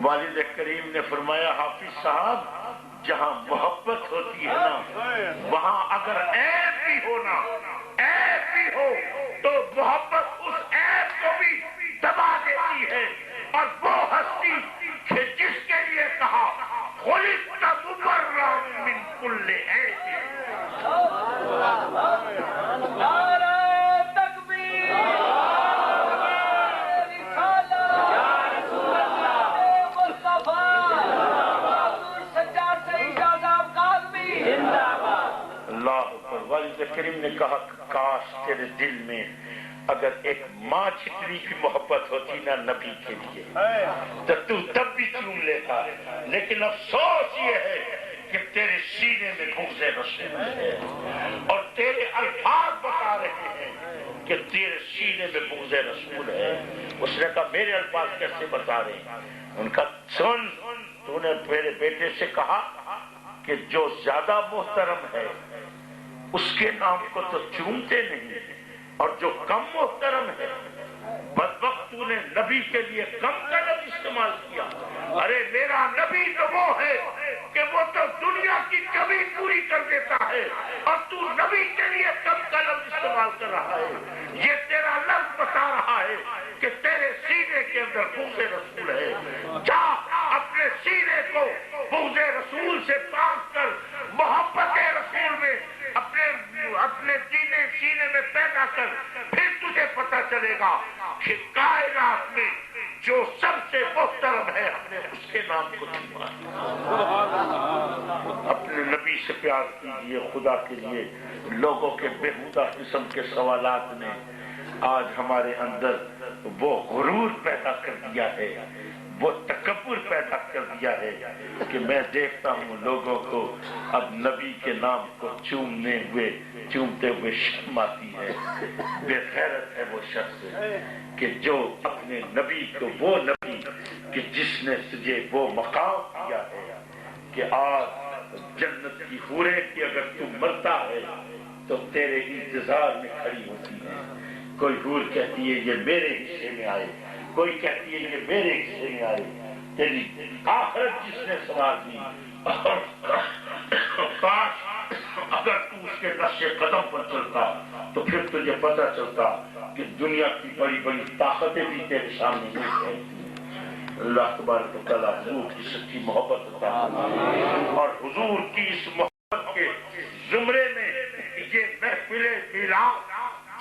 والد کریم نے فرمایا حافظ صاحب جہاں محبت ہوتی ہے نا وہاں اگر عیب بھی ہو تو محبت اس عیب کو بھی دبا دیتی ہے، اور وہ ہستی کہ جس کے لیے کہا خلقت مبرأ من کل عیب۔ کہا کاش تیرے دل میں اگر ایک ماں جتنی بھی محبت ہوتی نا نبی کے لیے تو تب بھی چوم لیتا، لیکن افسوس یہ ہے کہ تیرے سینے میں بغض رسول ہے اور تیرے الفاظ بتا رہے ہیں کہ تیرے سینے میں بغض رسول ہے۔ اس نے کہا میرے الفاظ کیسے بتا رہے ہیں؟ ان کا سن، تو نے میرے بیٹے سے کہا کہ جو زیادہ محترم ہے اس کے نام کو تو چومتے نہیں، اور جو کم محترم ہے بدبخت تو نے نبی کے لیے کم کا لفظ استعمال کیا۔ ارے میرا نبی تو وہ ہے کہ وہ تو دنیا کی کمی پوری کر دیتا ہے، اور تو نبی کے لیے کم کا لفظ استعمال کر رہا ہے۔ یہ تیرا لفظ بتا رہا ہے کہ تیرے سینے کے اندر بغض رسول ہے۔ جا اپنے سینے کو بغض رسول سے پاک کر، محبت رسول میں اپنے سینے میں پیدا کر، پھر تجھے پتہ چلے گا کہ کائنات میں جو سب سے محترم ہے ہم نے اس کے نام کو چنا۔ اپنے نبی سے پیار کیجیے خدا کے لیے۔ لوگوں کے بےہودہ قسم کے سوالات نے آج ہمارے اندر وہ غرور پیدا کر دیا ہے، وہ تکبر پیدا کر دیا ہے کہ میں دیکھتا ہوں لوگوں کو اب نبی کے نام کو چومتے ہوئے شرم آتی ہے۔ بے غیرت ہے وہ شخص کہ جو اپنے نبی کو، وہ نبی کہ جس نے تجھے وہ مقام دیا ہے کہ آج جنت کی حوریں کی اگر تو مرتا ہے تو تیرے انتظار میں کھڑی ہوتی ہے۔ کوئی حور کہتی ہے یہ میرے حصے میں آئے، کوئی کہتی ہے یہ میرے حصے میں آئے۔ تیری آخرت جس نے سنوار دی، کاش اگر تو اس کے نقش قدم پر چلتا تو پھر تجھے پتہ چلتا کہ دنیا کی بڑی بڑی طاقتیں بھی تیرے سامنے نہیں رہتی۔ اللہ تبارک و تعالیٰ حضور کی سچی محبت عطا فرمائے، اور حضور کی اس محبت کے زمرے میں یہ محفل میلاد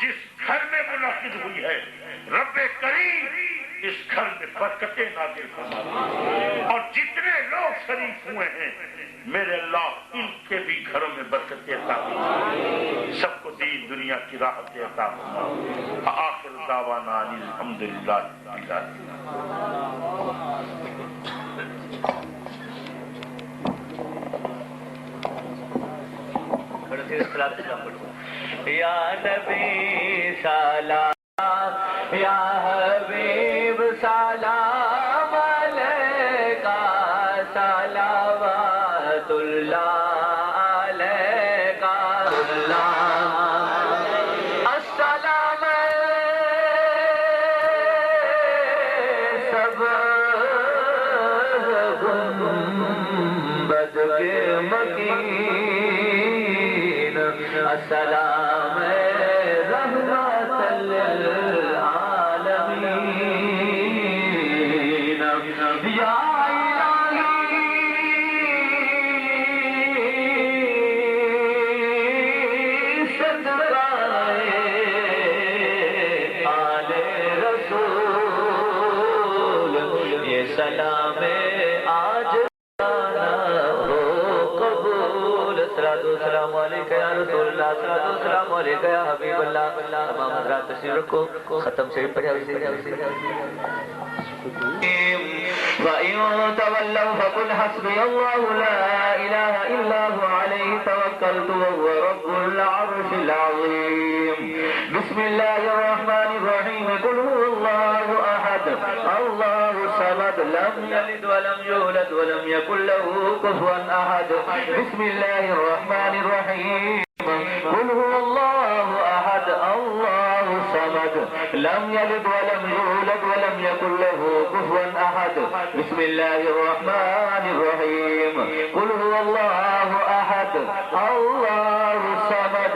جس گھر میں منعقد ہوئی ہے، رب کریم اس گھر میں برکتیں نازل فرمائے، اور جتنے لوگ شریف ہوئے ہیں میرے اللہ ان کے بھی گھروں میں برکتیں عطا فرمائے، سب کو دین دنیا کی راحتیں عطا فرمائے۔ آخر دعوانا ان الحمدللہ رب العالمین۔ یا نبی سلام، یا حبیب سلام علیکہ، صلوات اللہ علیکہ، السلام سب گنبد کے مکین، السلام رحمت للعالمین، یا الہی صدقہ آل رسول، یہ سلام آج السلام علیکم یا رسول اللہ، السلام علیکم یا حبیب اللہ۔ تمام حضرات تشریف رکھو، ختم شریف پڑھے وَإِن تَوَلَّوْا فَقُلْ حَسْبِيَ اللَّهُ لَا إِلَهَ إِلَّا هُوَ عَلَيْهِ تَوَكَّلْتُ وَهُوَ رَبُّ الْعَرْشِ الْعَظِيمِ۔ بسم الله الرحمن الرحيم، قل هو الله أحد الله الصمد لم يلد ولم يولد ولم يكن له كفوا أحد۔ بسم الله الرحمن الرحيم، قل هو الله أحد الله الصمد لم يلد ولم يولد ولم يكن له كفوا أحد۔ بسم الله الرحمن الرحيم، قل هو الله أحد الله الصمد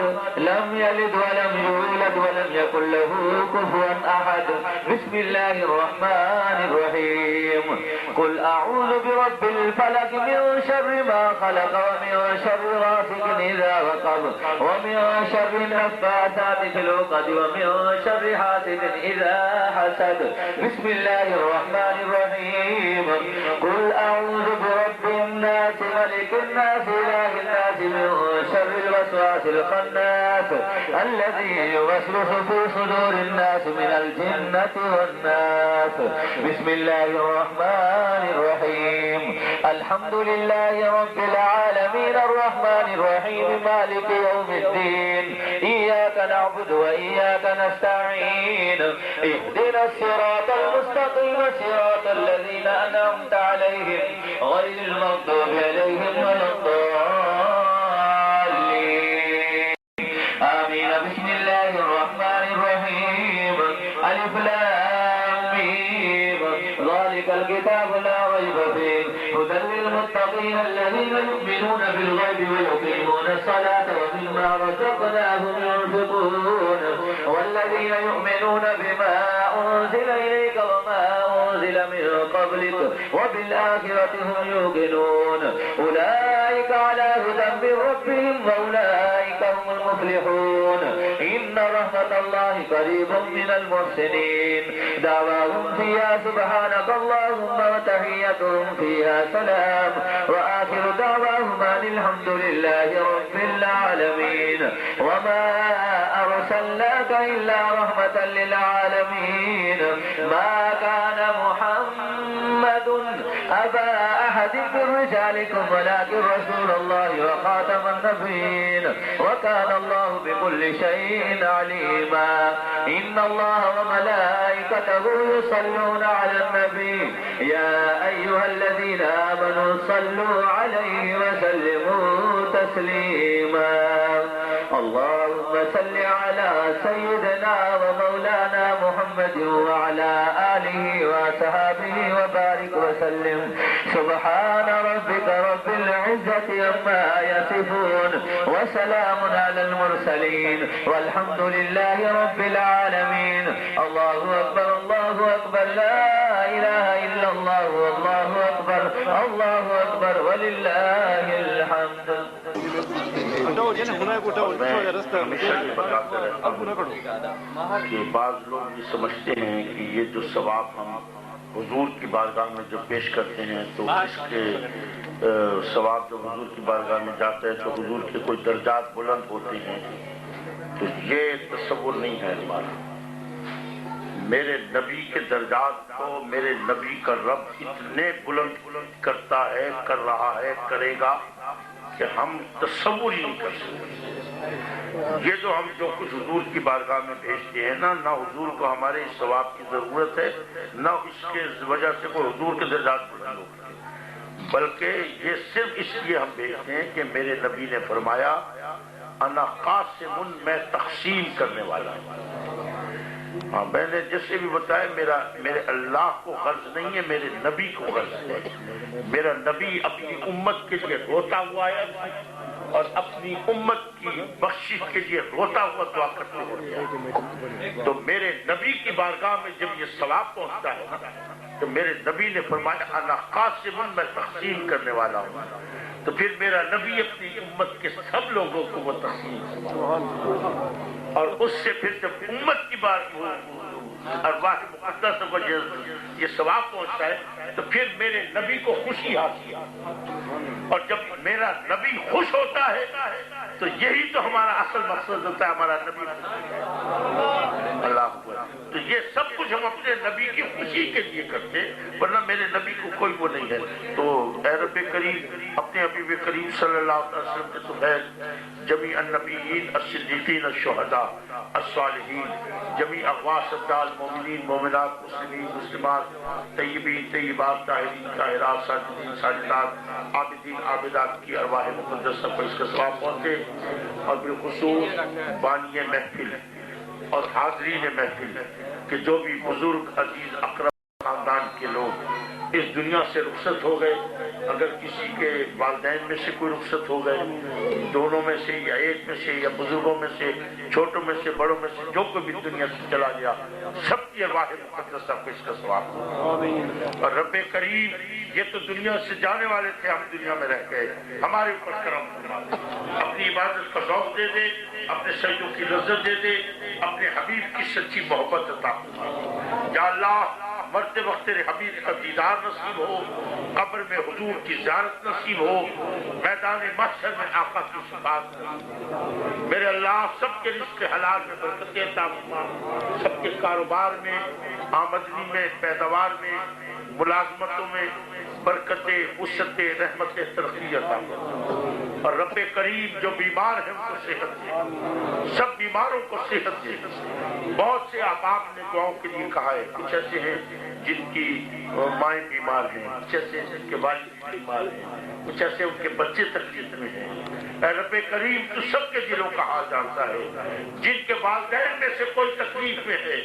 لم يلد ولم يولد ولم يكن له كفوا أحد۔ بسم الله الرحمن الرحيم، قل أعوذ برب الفلق من شر ما خلق ومن شر غاسق إذا وقب ومن شر النفاثات في العقد ومن شر حاسد إذا حسد۔ بسم الله الرحمن الرحيم، قل أعوذ برب الناس ملك الناس إله الناس من شر الوسواس الخناس الذي يوسوس في صدور الناس من الجنة والناس. بسم الله الرحمن الرحيم. الحمد لله رب العالمين الرحمن الرحيم مالك يوم الدين. إياك نعبد وإياك نستعين. اهدنا الصراط المستقيم صراط الذين أنعمت عليهم غير المغضوب عليهم ولا الضالين. آمين. بسم الله الرحمن الرحيم. ألف لام ميم. ذلك الكتاب لا ريب فيه هدى للمتقين الذين يؤمنون بالغيب ويقيمون الصلاة ومما رزقناهم ينفقون والذين يؤمنون بما أنزل إليك وما أنزل من قبلك وبالآخرة هم يوقنون أولئك على هدى من ربهم وأولئك هم المفلحون. إن رحمة الله قريب من المحسنين. دعواهم فيها سبحانك اللهم وتحيتهم فيها سلام وآخر دعواهم أن الحمد لله رب العالمين. وما أرسلناك إلا رحمة للعالمين. ما كان محمد أبا أحد من رجالكم ولكن رسول الله وخاتم النبيين وكان الله بكل شيء عليما. إن الله وملائكته يصلون على النبي يا أيها الذين آمنوا صلوا عليه وسلموا تسليما. اللهم صل على سيدنا ومولانا محمد وعلى آله وصحبه وبارك وسلم. سبحان ربك رب العزة عما يصفون وسلام على المرسلين والحمد لله رب العالمين. الله أكبر الله أكبر لا إله إلا الله والله أكبر الله أكبر ولله الحمد. ہمیشہ یہ بتاتا رہتا ہوں کہ بعض لوگ یہ سمجھتے ہیں کہ یہ جو ثواب ہم حضور کی بارگاہ میں جب پیش کرتے ہیں تو اس کے ثواب جب حضور کی بارگاہ میں جاتا ہے تو حضور کے کوئی درجات بلند ہوتے ہیں. تو یہ تصور نہیں ہے ہمارا. میرے نبی کے درجات کو میرے نبی کا رب اتنے بلند کرتا ہے کر رہا ہے کرے گا کہ ہم تصور ہی نہیں کر سکتے. یہ جو ہم جو کچھ حضور کی بارگاہ میں بھیجتے ہیں نہ حضور کو ہمارے اس ثواب کی ضرورت ہے نہ اس کے وجہ سے کوئی حضور کے درجات بلند ہوتے ہیں، بلکہ یہ صرف اس لیے ہم بھیجتے ہیں کہ میرے نبی نے فرمایا انا قاسم، میں تقسیم کرنے والا ہوں. ہاں میں نے جیسے بھی بتایا میرے اللہ کو غرض نہیں ہے، میرے نبی کو غرض ہے. میرا نبی اپنی امت کے لیے روتا ہوا ہے اور اپنی امت کی بخشش کے لیے روتا ہوا دعا کرتے ہوئے. تو میرے نبی کی بارگاہ میں جب یہ ثواب پہنچتا ہے تو میرے نبی نے فرمایا انا قاسم، میں تقسیم کرنے والا ہوں. تو پھر میرا نبی اپنی امت کے سب لوگوں کو وہ تقسیم اور اس سے پھر جب امت کی بات ارواح مقدس کو یہ ثواب پہنچتا ہے تو پھر میرے نبی کو خوشی حاصل. اور جب میرا نبی خوش ہوتا ہے تو یہی تو ہمارا اصل مقصد ہوتا ہے، ہمارا نبی اللہ اکبر. تو یہ سب کچھ ہم اپنے نبی کی خوشی کے لیے کرتے، ورنہ میرے نبی کو کوئی وہ نہیں ہے. تو اے رب کریم اپنے حبیب کریم صلی اللہ علیہ وسلم کے تو خیر جمیع النبیین الصدیقین الشہداء الصالحین جمیع اغواث الدال مومنین مومنات مسلمین مسلمات طیبین طیبات طاہرین طاہرات ساجدین ساجدات عابدین عابدات کی ارواح مقدسہ کو اس کا ثواب پہنچے. اور بالخصوص بانی محفل اور حاضرین محفل کہ جو بھی بزرگ عزیز اقرب خاندان کے لوگ اس دنیا سے رخصت ہو گئے، اگر کسی کے والدین میں سے کوئی رخصت ہو گئے، دونوں میں سے یا ایک میں سے یا بزرگوں میں سے چھوٹوں میں سے بڑوں میں سے جو کوئی بھی دنیا سے چلا گیا، سب کی ارواح مقدسہ کو اس کا ثواب. اور رب کریم یہ تو دنیا سے جانے والے تھے، ہم دنیا میں رہ گئے، ہمارے اوپر کرم فرما، اپنی عبادت کا ذوق دے دے، اپنے سجدوں کی لذت دے دے، اپنے حبیب کی سچی محبت عطا فرما. یا اللہ مرتے وقت تیرے حبیب کا دیدار نصیب ہو، قبر میں حضور کی زیارت نصیب ہو، میدان محشر میں آقا کی شفاعت نصیب ہو۔ میرے اللہ سب کے رزق حلال میں برکت عطا فرما، سب کے کاروبار میں، آمدنی میں، پیداوار میں، ملازمتوں میں برکت، وسعت، رحمت، ترقی عطا فرما۔ اور رب کریم جو بیمار ہیں ان کو صحت دے، سب بیماروں کو صحت دے۔ بہت سے احباب نے دعاؤں کے لیے کہا ہے، کچھ ایسے ہیں جن کی مائیں بیمار ہیں، کچھ ایسے ہیں جن کے والد بیمار ہیں، کچھ ایسے ان کے بچے تکلیف میں ہیں۔ اے رب کریم تو سب کے دلوں کا حال جانتا ہے۔ جن کے والدین میں سے کوئی تکلیف میں ہے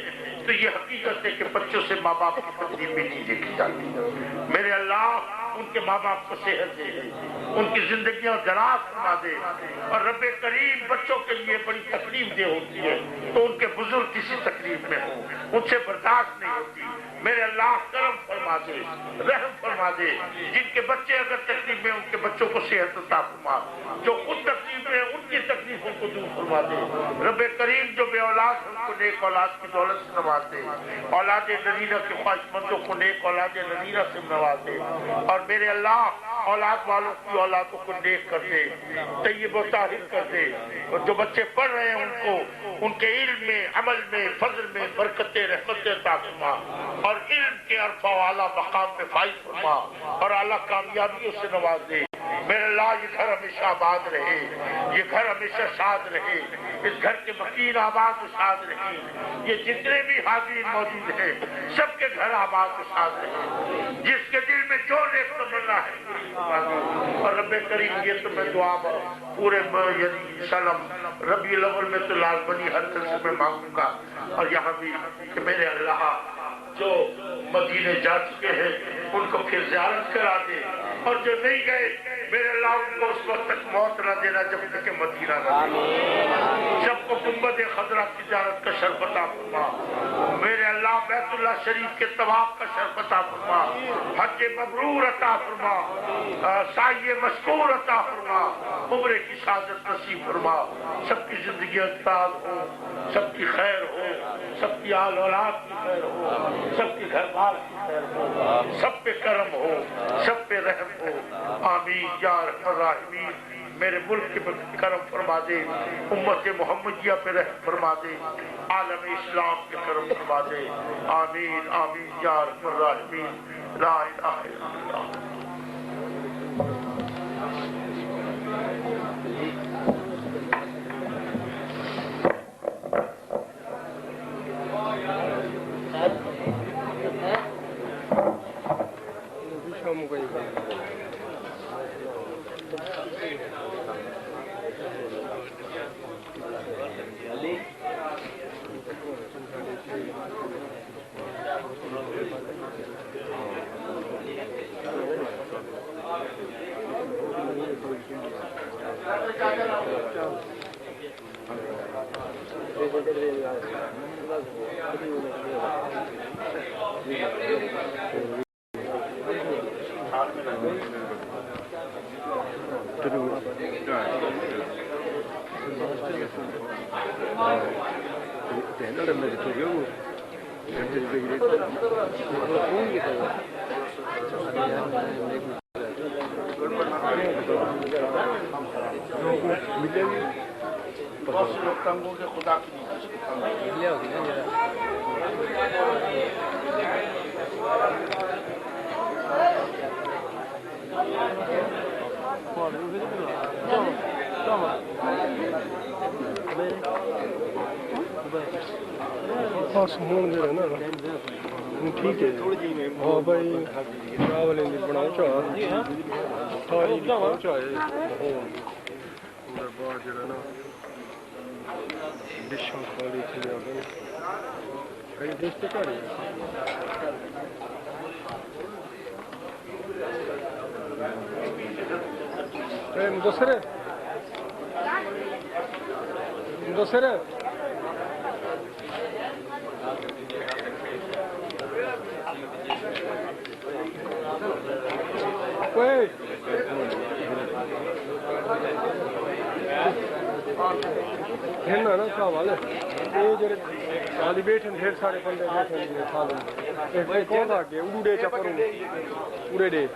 تو یہ حقیقت ہے کہ بچوں سے ماں باپ کی تکلیف بھی نہیں دیکھی جاتی۔ میرے اللہ ان کے ماں باپ کو صحت دے، ان کی زندگیاں دراز فرما دے۔ اور رب کریم بچوں کے لیے بڑی تکلیف دہ ہوتی ہے تو ان کے بزرگ کسی تکلیف میں ہوں، ان سے برداشت نہیں ہوتی۔ میرے اللہ کرم فرما دے، رحم فرما دے۔ جن کے بچے اگر تکلیف میں ان کے بچوں کو صحت عطا فرما، جو خود تکلیف میں ان کی تکلیفوں کو دور فرما دے۔ رب کریم جو بے اولاد ہیں ان کو نیک اولاد کی دولت سے نواز دے، اولاد نذیرہ کے خواہش مندوں کو نیک اولاد نذیرہ سے نواز دے۔ اور میرے اللہ اولاد والوں کی اولادوں کو نیک کر دے، طیب و طاہر کر دے۔ اور جو بچے پڑھ رہے ہیں ان کو ان کے علم میں، عمل میں، فضل میں برکت، رحمت عطا فرما، اور علم کے عرفہ و اعلیٰ مقام میں فائز فرما، اور اعلیٰ کامیابیوں سے نواز دے۔ میرے اللہ یہ گھر ہمیشہ آباد رہے، یہ گھر ہمیشہ شاد رہے، اس گھر کے مکین آباد و شاد رہے۔ یہ جتنے بھی حاضرین موجود ہیں سب کے گھر آباد و شاد رہے، جس کے دل میں جو نیک تمنا ہے۔ اور رب کریم یہ تو میں دعا پورے یعنی سلم ربیع الاول میں تو لازمنی ہر جلسے میں مانگوں گا، اور یہاں بھی کہ میرے اللہ جو مدینے جا چکے ہیں ان کو پھر زیارت کرا دے، اور جو نہیں گئے میرے اللہ ان کو اس وقت تک موت نہ دینا جب تک کہ مدینہ نہ دے۔ سب کو گنبد خضرا کی زیارت کا شرف عطا فرما۔ میرے اللہ بیت اللہ شریف کے طواف کا شرف عطا فرما، حج مبرور عطا فرما، سعی مشکور عطا فرما، عمرے کی سعادت نصیب فرما۔ سب کی زندگی اجتاز ہو، سب کی خیر ہو، سب کی آل اولاد کی خیر ہو، سب کی گھر بار کی خیر ہو، سب پہ کرم ہو، سب پہ رحم ہو۔ آمین یا ارحم الراحمین۔ میرے ملک پہ کرم فرما دے، امت محمدیہ پہ رحم فرما دے، عالم اسلام پہ کرم فرما دے۔ آمین آمین یا ارحم الراحمین۔ لا الہ الا اللہ۔ خدا کی سمون جو ہے نا ٹھیک ہے۔ ہاں بھائی چاول بناؤ چاہے بعد جو ہے نا ڈشاں خالی تھی کئی ڈش تو کر مدثر نا نا صاحب والے یہ جڑے سالی بیٹھے ڈھیر سارے بندے بیٹھے ہیں سال میں کون آ گئے اڑے چپر پورے ڈے